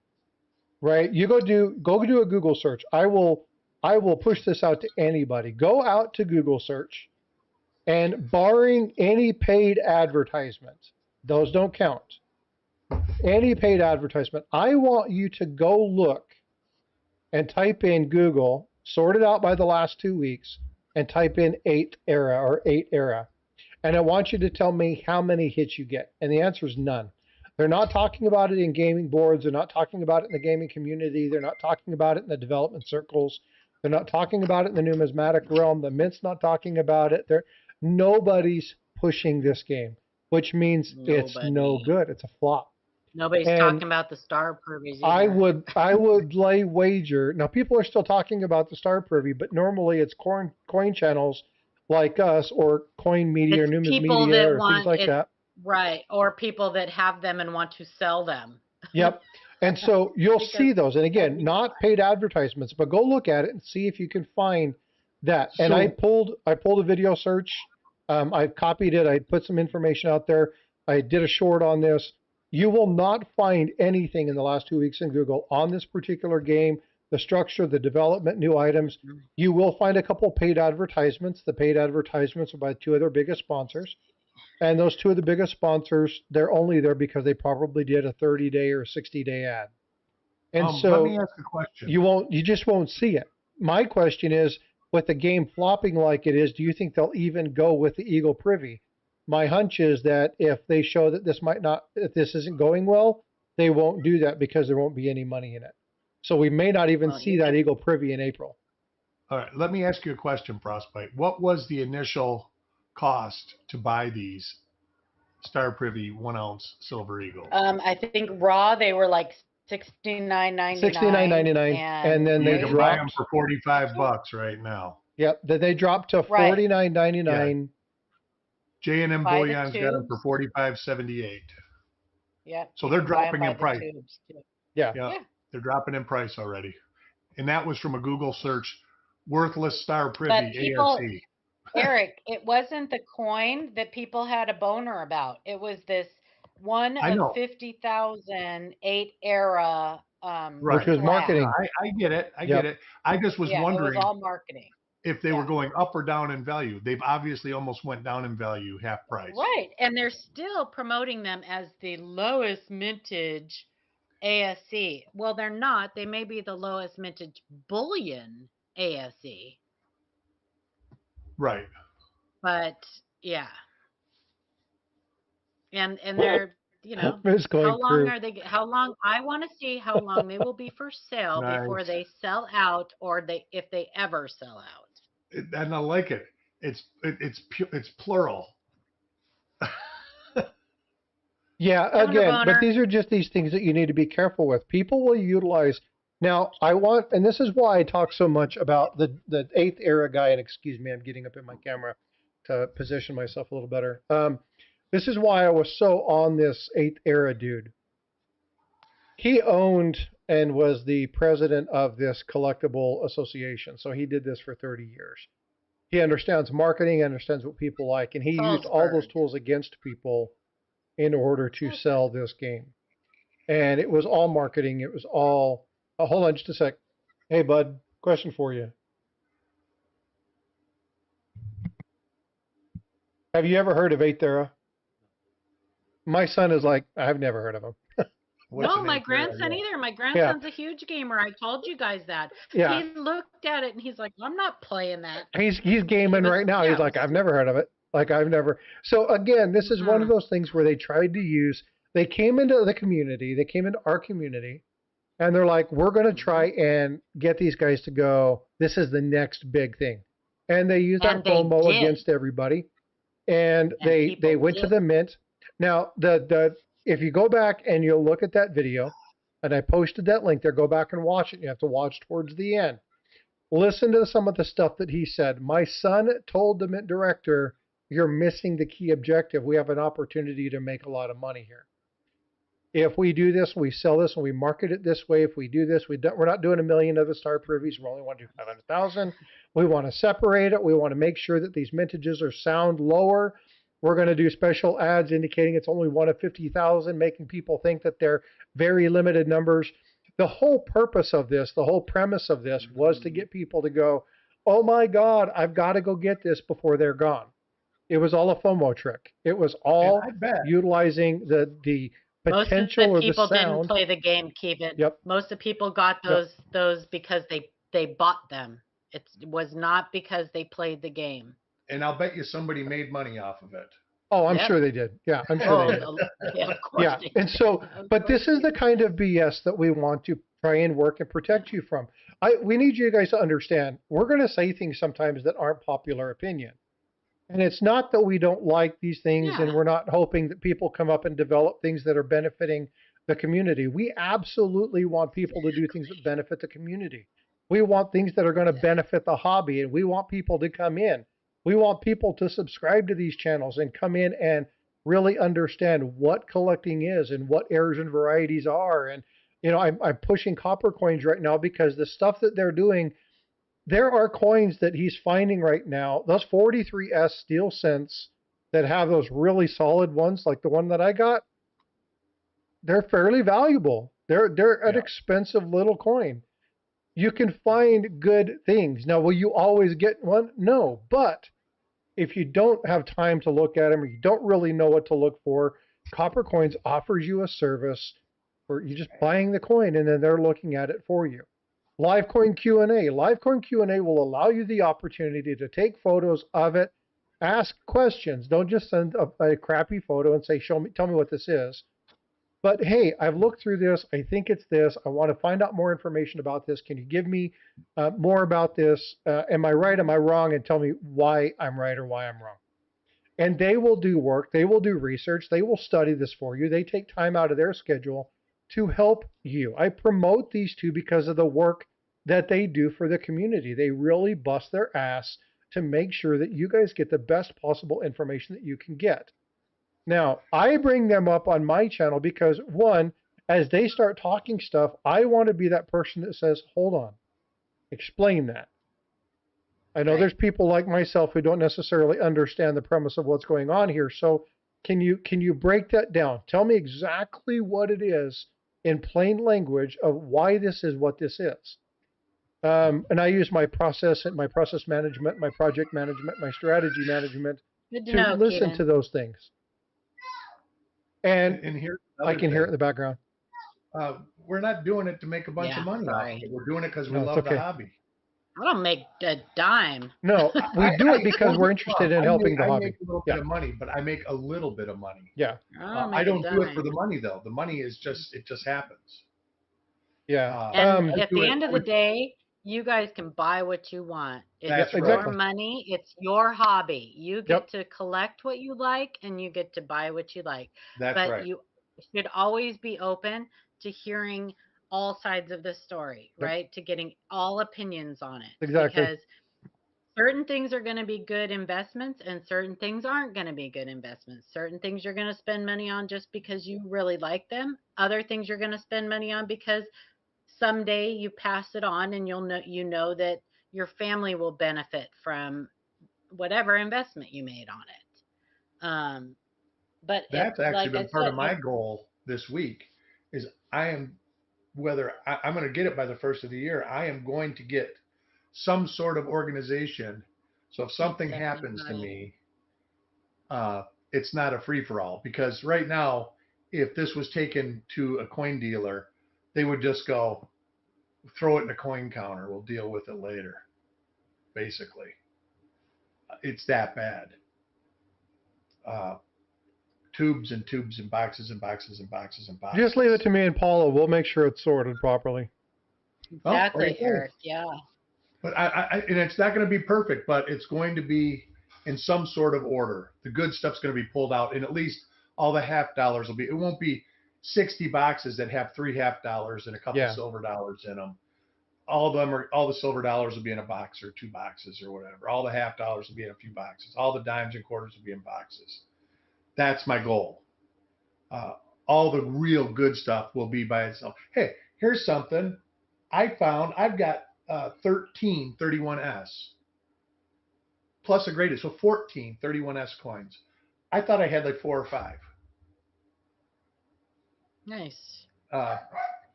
right, you go do a Google search. I will push this out to anybody. Go out to Google search, and barring any paid advertisements, those don't count. Any paid advertisement, I want you to go look and type in Google, sort it out by the last 2 weeks, and type in 8th era or 8 era. And I want you to tell me how many hits you get. And the answer is none. They're not talking about it in gaming boards. They're not talking about it in the gaming community. They're not talking about it in the development circles. They're not talking about it in the numismatic realm. The Mint's not talking about it. Nobody's pushing this game, which means it's no good. It's a flop. Nobody's talking about the star privies either. I would lay wager. Now, people are still talking about the star privy, but normally it's coin channels like us or Coin Media or Numismedia or things like that. Right, or people that have them and want to sell them. Yep. And so you'll see those. And again, not paid advertisements, but go look at it and see if you can find that. And I pulled a video search. I copied it. I put some information out there. I did a short on this. You will not find anything in the last 2 weeks in Google on this particular game, the structure, the development, new items. You will find a couple paid advertisements. The paid advertisements are by 2 of their biggest sponsors. And those 2 of the biggest sponsors, they're only there because they probably did a 30-day or 60-day ad. And so let me ask a question. You just won't see it. My question is, with the game flopping like it is, do you think they'll even go with the Eagle Privy? My hunch is that if they show that if this isn't going well, they won't do that because there won't be any money in it. So we may not even see that Eagle Privy in April. All right, let me ask you a question, Frostbyte. What was the initial cost to buy these Star Privy 1 ounce Silver Eagle? I think raw they were like $69.99. $69.99, and then they can buy them for $45 right now. Yep, they dropped to $49.99. J&M Bullion's got them for $45.78. Yeah. So they're dropping in price. Yeah. They're dropping in price already. And that was from a Google search, worthless Star Privy ASE. Eric, it wasn't the coin that people had a boner about. It was this one of 50,000 8 era. Which was marketing. I get it. I get it. I just was wondering. It was all marketing. If they were going up or down in value. They've obviously almost went down in value, half price. Right. And they're still promoting them as the lowest mintage ASE. Well, they're not. They may be the lowest mintage bullion ASE. Right. But yeah. And they're, how long I want to see how long they will be for sale before they sell out or if they ever sell out. And I like it. It's plural. Yeah, again, but these are just these things that you need to be careful with. People will utilize. Now, and this is why I talk so much about the 8th era guy, and excuse me, I'm getting up in my camera to position myself a little better. This is why I was so on this 8th era dude. He owned and was the president of this collectible association. So he did this for 30 years. He understands marketing, understands what people like, and he used all those tools against people in order to sell this game. And it was all marketing. It was all, hold on just a sec. Hey, bud, question for you. Have you ever heard of 8th era? My son is like, I've never heard of him. No, my grandson either. My grandson's a huge gamer. I told you guys that. Yeah. He looked at it and he's like, I'm not playing that. He's gaming right now. He's like, I've never heard of it. So again, this is one of those things where they tried to use, they came into the community, they came into our community, and they're like, we're going to try and get these guys to go, this is the next big thing. And they used that FOMO against everybody. And they went to the Mint. Now, if you go back and you'll look at that video, and I posted that link there, go back and watch it. You have to watch towards the end. Listen to some of the stuff that he said. My son told the mint director, you're missing the key objective. We have an opportunity to make a lot of money here. If we do this, we sell this and we market it this way. If we do this, we're not doing 1 million of the star privies. We only want to do 500,000. We want to separate it. We want to make sure that these mintages are sound lower. We're going to do special ads indicating it's only one of 50,000, making people think that they're very limited numbers. The whole purpose of this, the whole premise of this was to get people to go, oh my God, I've got to go get this before they're gone. It was all a FOMO trick. It was all utilizing the potential Most of the people or the sound. didn't play the game, Kevin. Yep. Most of the people got those because they bought them. It was not because they played the game. And I'll bet you somebody made money off of it. Oh, I'm sure they did. Yeah, I'm sure they did. Yeah, of course. Yeah, and so, but this is the kind of BS that we want to try and work and protect you from. We need you guys to understand, we're going to say things sometimes that aren't popular opinion. And it's not that we don't like these things and we're not hoping that people come up and develop things that are benefiting the community. We absolutely want people to do things that benefit the community. We want things that are going to benefit the hobby, and we want people to come in. We want people to subscribe to these channels and come in and really understand what collecting is and what errors and varieties are. And, you know, I'm pushing copper coins right now because the stuff that they're doing, there are coins that he's finding right now, those 43S steel cents that have those really solid ones, like the one that I got, they're fairly valuable. They're an expensive little coin. You can find good things. Now, will you always get one? No, but if you don't have time to look at them or you don't really know what to look for, Copper Coins offers you a service for you just buying the coin and then they're looking at it for you. Livecoin Q&A. Livecoin Q&A will allow you the opportunity to take photos of it, ask questions. Don't just send a crappy photo and say, tell me what this is. But hey, I've looked through this. I think it's this. I want to find out more information about this. Can you give me more about this? Am I right? Am I wrong? And tell me why I'm right or why I'm wrong. And they will do work. They will do research. They will study this for you. They take time out of their schedule to help you. I promote these two because of the work that they do for the community. They really bust their ass to make sure that you guys get the best possible information that you can get. Now, I bring them up on my channel because, one, as they start talking stuff, I want to be that person that says, hold on, explain that. I know there's people like myself who don't necessarily understand the premise of what's going on here. So can you break that down? Tell me exactly what it is in plain language of why this is what this is. And I use my process management, my project management, my strategy management to listen to those things. And I can hear it in the background. We're not doing it to make a bunch of money off of it. We're doing it because we love the hobby. I don't make a dime. No, we do it because we're interested in helping the hobby. I make a little bit of money, but I make a little bit of money. Yeah. I don't do it for the money, though. The money is it just happens. Yeah. And at the end of the day, you guys can buy what you want. It's your money. It's your hobby. You get to collect what you like, and you get to buy what you like. But you should always be open to hearing all sides of the story, right? To getting all opinions on it. Exactly. Because certain things are going to be good investments and certain things aren't going to be good investments. Certain things you're going to spend money on just because you really like them. Other things you're going to spend money on because someday you pass it on and you know that your family will benefit from whatever investment you made on it. But that's actually been part of my goal this week is I'm going to get it by the first of the year. I am going to get some sort of organization. So if something happens to me, it's not a free-for-all, because right now, if this was taken to a coin dealer, they would just go, throw it in a coin counter. We'll deal with it later. Basically, it's that bad. Tubes and tubes and boxes and boxes and boxes and boxes. Just leave it to me and Paula. We'll make sure it's sorted properly. Exactly, Eric. Yeah. But and it's not going to be perfect, but it's going to be in some sort of order. The good stuff's going to be pulled out, and at least all the $50 will be. It won't be 60 boxes that have $3 half and a couple silver dollars in them. all the silver dollars will be in a box or 2 boxes or whatever. All the half dollars will be in a few boxes. All the dimes and quarters will be in boxes. That's my goal. All the real good stuff will be by itself. Hey, here's something I found. I've got 13 31S plus a graded, so 14 31S coins. I thought I had like 4 or 5. Nice.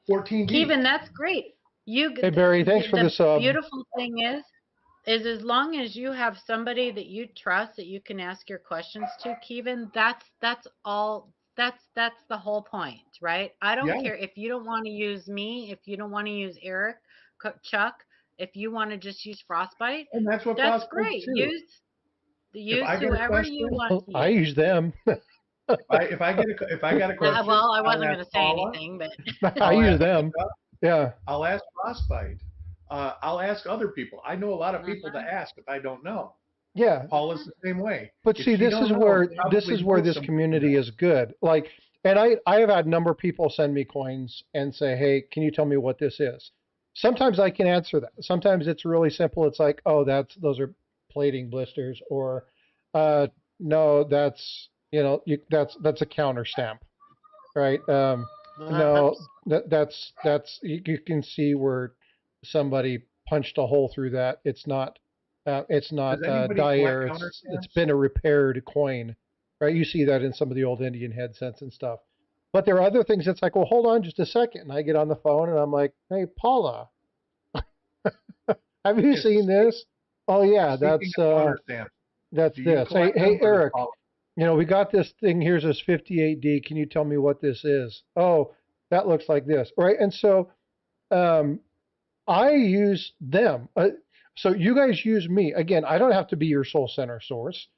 14 D. Kevin, that's great. Hey Barry, thanks for the sub. The beautiful thing is as long as you have somebody that you trust that you can ask your questions to, Kevin, that's all. That's the whole point, right? I don't care if you don't want to use me, if you don't want to use Eric, Chuck, if you want to just use Frostbyte, and that's what that's Frostbyte great. too. Use whoever you want to use. I use them. if I got a question, well, I wasn't going to say anything, but I use them. Yeah. I'll ask Frostbyte. I'll ask other people. I know a lot of people to ask if I don't know. Yeah. Paul is the same way. But see, this is where this community is good. Like, and I have had a number of people send me coins and say, hey, can you tell me what this is? Sometimes I can answer that. Sometimes it's really simple. It's like, oh, those are plating blisters, or no, that's that's a counter stamp, right? No, that's you can see where somebody punched a hole through that. It's not dire. It's been a repaired coin, right? You see that in some of the old Indian head cents and stuff. But there are other things that's like, well, hold on just a second. And I get on the phone and I'm like, hey, Paula, have you seen this? Oh yeah, that's this. Hey, Eric, we got this thing. Here's this 58D. Can you tell me what this is? Oh, that looks like this, right? And so I use them. So you guys use me. Again, I don't have to be your sole center source.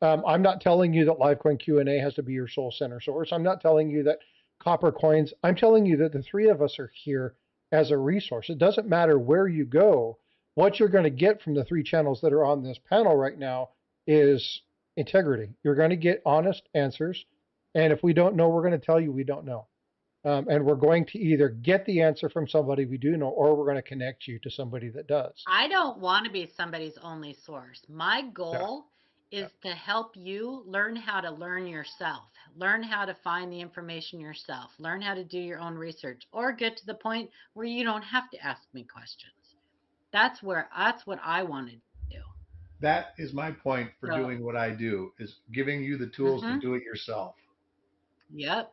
I'm not telling you that Livecoin Q&A has to be your sole center source. I'm not telling you that Copper Coins. I'm telling you that the three of us are here as a resource. It doesn't matter where you go. What you're going to get from the 3 channels that are on this panel right now is integrity. You're going to get honest answers. And if we don't know, we're going to tell you we don't know. And we're going to either get the answer from somebody we do know, or we're going to connect you to somebody that does. I don't want to be somebody's only source. My goal is to help you learn how to learn yourself, learn how to find the information yourself, learn how to do your own research, or get to the point where you don't have to ask me questions. That's what I want to do. That is my point for doing what I do, is giving you the tools to do it yourself. Yep.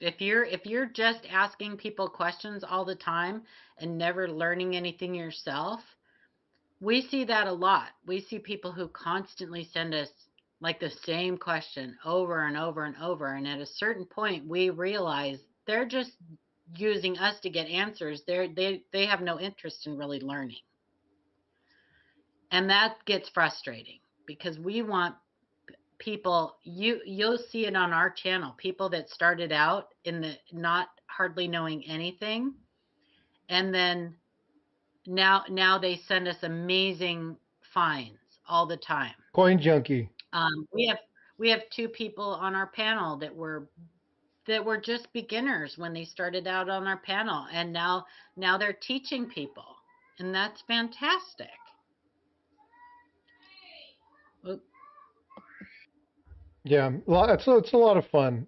If you're just asking people questions all the time and never learning anything yourself, we see that a lot. We see people who constantly send us like the same question over and over and over. And at a certain point, we realize they're just using us to get answers. They have no interest in really learning. And that gets frustrating because we want people, you'll see it on our channel, people that started out in the not hardly knowing anything, and then now they send us amazing finds all the time. Coin junkie. We have 2 people on our panel that were just beginners when they started out on our panel, and now they're teaching people, and that's fantastic. Oop. Yeah, it's a lot of fun.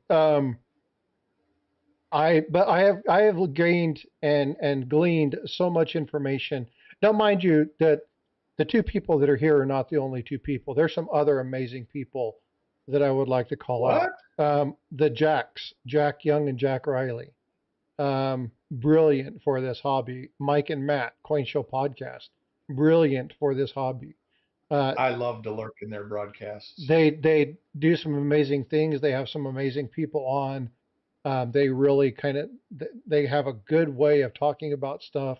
I have gained and gleaned so much information. Now, mind you, that the 2 people that are here are not the only 2 people. There's some other amazing people that I would like to call out. The Jacks, Jack Young and Jack Riley, brilliant for this hobby. Mike and Matt, Coin Show Podcast, brilliant for this hobby. I love to lurk in their broadcasts. They do some amazing things. They have some amazing people on. They really they have a good way of talking about stuff.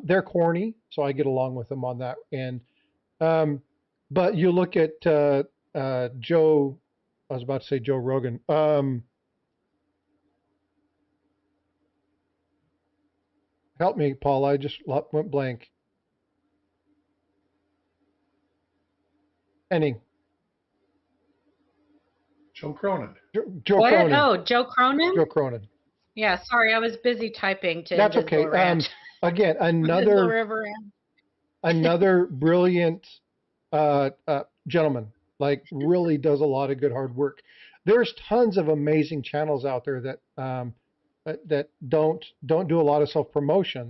They're corny, so I get along with them on that end. But you look at Joe, I was about to say Joe Rogan. Help me, Paul. I just went blank. Henning. Joe Cronin. Joe Cronin. Oh, Joe Cronin? Joe Cronin. Yeah, sorry, I was busy typing to That's okay. Again, another brilliant gentleman, like really does a lot of good hard work. There's tons of amazing channels out there that don't do a lot of self promotion.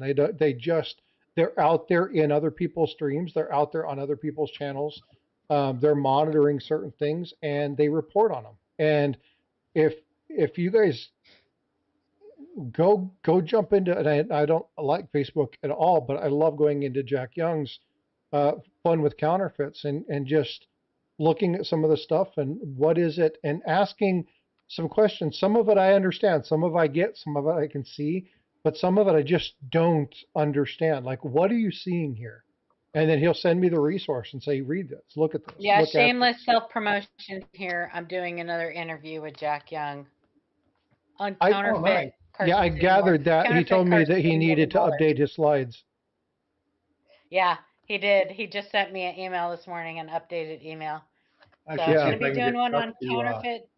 They're out there in other people's streams. They're out there on other people's channels. They're monitoring certain things and they report on them. And if you guys go jump into, and I don't like Facebook at all, but I love going into Jack Young's Fun with Counterfeits and just looking at some of the stuff and what is it, and asking some questions. Some of it I understand, some of it I get, some of it I can see, but some of it I just don't understand. Like, what are you seeing here? And then he'll send me the resource and say, read this, look at this. Yeah, shameless self-promotion here. I'm doing another interview with Jack Young on counterfeit. Yeah, I gathered that. He told me that he needed to update his slides. Yeah, he did. He just sent me an email this morning, an updated email. So I'm going to be doing one on counterfeit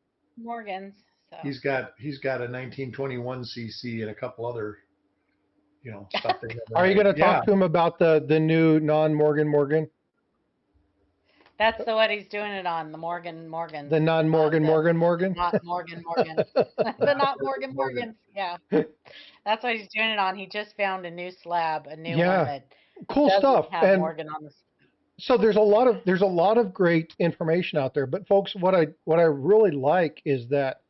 Morgans. So. He's got a 1921 CC and a couple other, stuff. Are you going to talk to him about the new non-Morgan? That's what he's doing it on, the Morgan. The non-Morgan. Not Morgan. The not Morgan. Yeah. That's what he's doing it on. He just found a new slab, a new one that cool stuff. Have Morgan on the. So there's a lot of great information out there. But folks, what I really like is that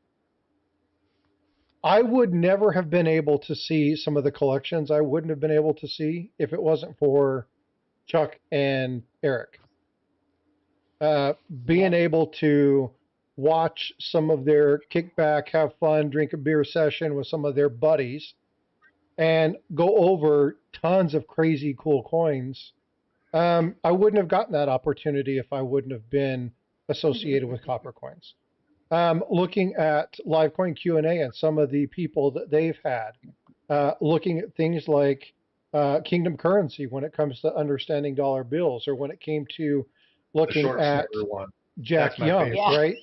I would never have been able to see some of the collections. I wouldn't have been able to see if it wasn't for Chuck and Eric. Being able to watch some of their kickback, have fun, drink a beer session with some of their buddies, and go over tons of crazy cool coins. I wouldn't have gotten that opportunity if I wouldn't have been associated with Copper Coins. Looking at LiveCoin Q&A and some of the people that they've had, looking at things like Kingdom Currency when it comes to understanding dollar bills, or when it came to looking at Jack Young, right?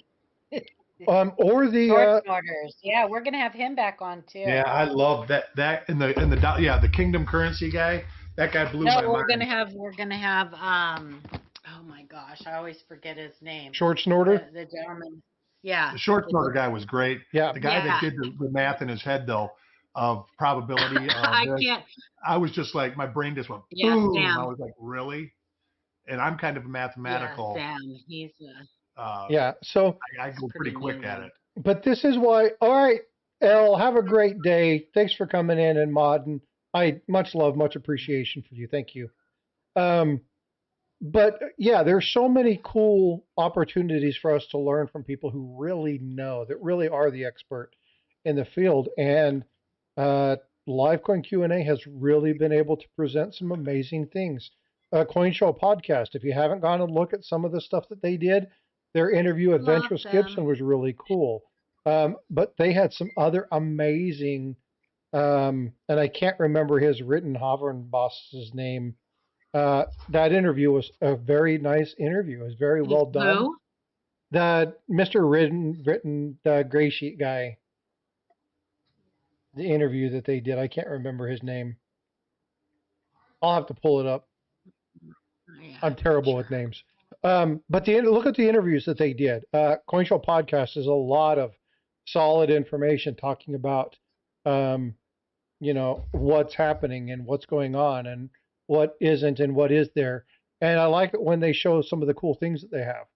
Or the short orders. Yeah, we're gonna have him back on too. Yeah, I love that the Kingdom Currency guy. That guy blew my mind. We're gonna have oh my gosh, I always forget his name. Short Snorter? The gentleman. Yeah. The Short Snorter guy was great. Yeah. The guy that did the math in his head though of probability. I was just like, my brain just went boom. Sam. I was like, really? And I'm kind of a mathematical. Yeah, Sam. He's so I go pretty quick at it. But this is why. All right, Elle, have a great day. Thanks for coming in and modding. I much love, much appreciation for you. Thank you. But yeah, there's so many cool opportunities for us to learn from people who really know, that really are the expert in the field. And LiveCoin Q&A has really been able to present some amazing things. Coin Show podcast, if you haven't gone and look at some of the stuff that they did, their interview with Ventress Gibson was really cool. But they had some other amazing, and I can't remember his Rittenhoven boss's name. That interview was a very nice interview. It was very well done. Who? The Mr. Written gray sheet guy. The interview that they did, I can't remember his name. I'll have to pull it up. Yeah, I'm terrible with names. But look at the interviews that they did. Coin Show podcast is a lot of solid information talking about, what's happening and what's going on and what isn't and what is there. And I like it when they show some of the cool things that they have.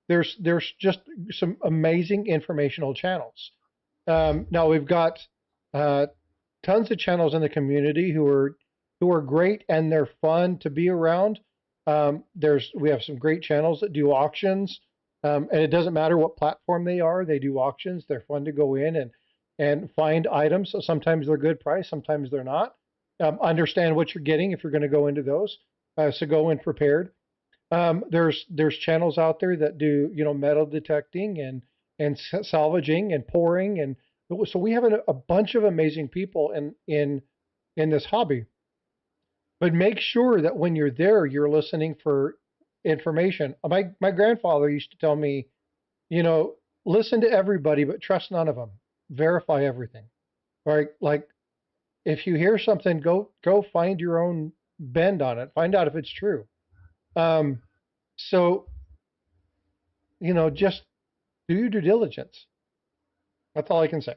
There's just some amazing informational channels. Now we've got tons of channels in the community who are great and they're fun to be around. We have some great channels that do auctions, and it doesn't matter what platform they are. They do auctions. They're fun to go in and find items. So sometimes they're good price, sometimes they're not. Understand what you're getting if you're going to go into those. So go in prepared. There's channels out there that do metal detecting and salvaging and pouring, and so we have a bunch of amazing people in this hobby. But make sure that when you're there, you're listening for information. My grandfather used to tell me, listen to everybody, but trust none of them, verify everything, right? Like if you hear something, go find your own bend on it. Find out if it's true. So, just do your due diligence. That's all I can say.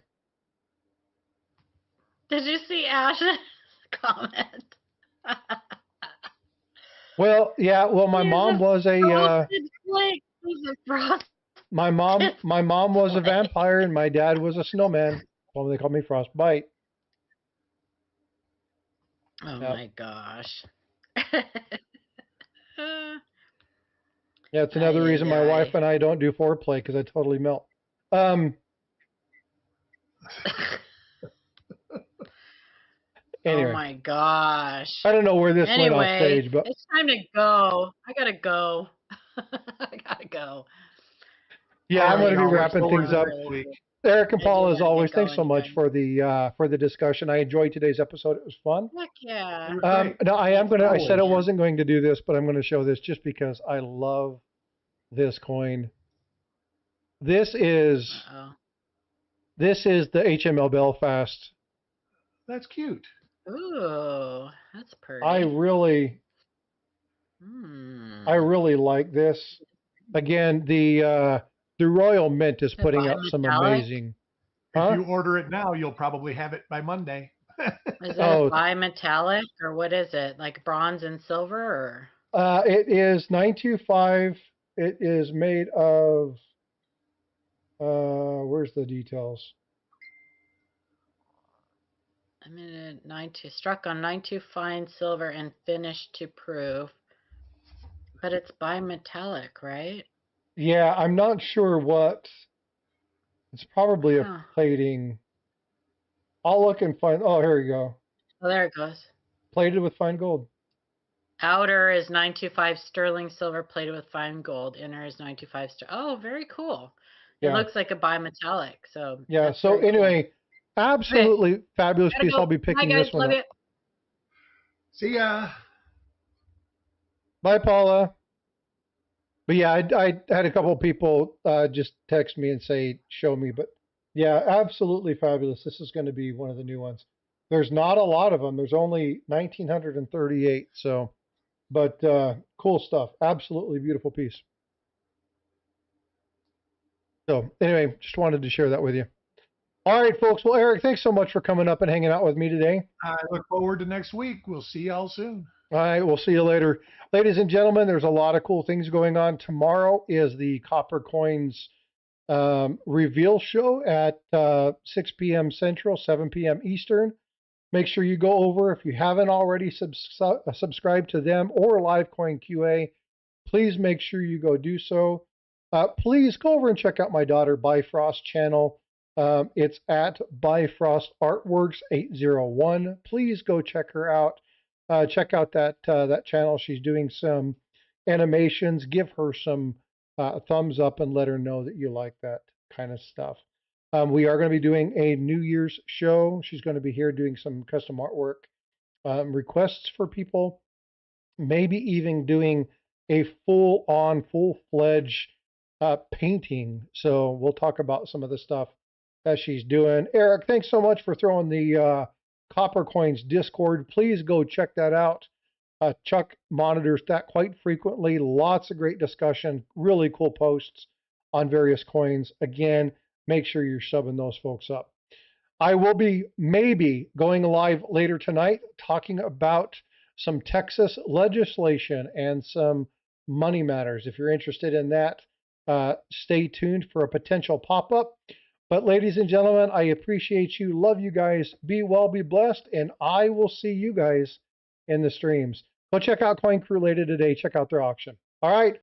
Did you see Ash's comment? Well, yeah. Well, my mom was my mom was a vampire and my dad was a snowman. Well, they called me Frostbyte. Oh my gosh. Yeah, it's another reason my wife and I don't do foreplay because I totally melt. Anyway. Oh my gosh. I don't know where this went off stage, but it's time to go. I gotta go. I gotta go. Yeah, I'm going to be wrapping things up. Eric and Paul, as always, thanks so much for the discussion. I enjoyed today's episode. It was fun. Heck yeah. No, I said I wasn't going to do this, but I'm going to show this just because I love this coin. This is the HML Belfast. That's cute. Ooh, that's pretty. I really like this. Again, the Royal Mint is putting out some amazing. If you order it now, you'll probably have it by Monday. Is it a bimetallic or what is it? Like bronze and silver or? It is 925. It is made of. Where's the details? I mean, 92 struck on 92 fine silver and finished to proof. But it's bimetallic, right? Yeah, I'm not sure what. It's probably a plating. I'll look and find. Oh, here we go. Oh, there it goes. Plated with fine gold. Outer is 925 sterling silver plated with fine gold. Inner is 925 Oh, very cool. It looks like a bimetallic. So yeah. So anyway, absolutely fabulous piece. I'll be picking this one up. See ya. Bye, Paula. But yeah, I had a couple of people just text me and say, show me. But yeah, absolutely fabulous. This is going to be one of the new ones. There's not a lot of them. There's only 1,938. So, but cool stuff. Absolutely beautiful piece. So anyway, just wanted to share that with you. All right, folks. Well, Eric, thanks so much for coming up and hanging out with me today. I look forward to next week. We'll see y'all soon. All right, we'll see you later. Ladies and gentlemen, there's a lot of cool things going on. Tomorrow is the Copper Coins reveal show at 6 p.m. Central, 7 p.m. Eastern. Make sure you go over. If you haven't already subscribed to them or Livecoin QA, please make sure you go do so. Please go over and check out my daughter Bifrost channel. It's at Bifrost Artworks 801. Please go check her out. Check out that channel. She's doing some animations. Give her some thumbs up and let her know that you like that kind of stuff. We are going to be doing a New Year's show. She's going to be here doing some custom artwork requests for people. Maybe even doing a full-fledged painting. So we'll talk about some of the stuff that she's doing. Eric, thanks so much for throwing the Copper Coins Discord. Please go check that out. Chuck monitors that quite frequently. Lots of great discussion, really cool posts on various coins. Again, make sure you're subbing those folks up. I will be maybe going live later tonight talking about some Texas legislation and some money matters. If you're interested in that, stay tuned for a potential pop-up. But ladies and gentlemen, I appreciate you. Love you guys. Be well, be blessed. And I will see you guys in the streams. Go check out Coin Crew later today. Check out their auction. All right.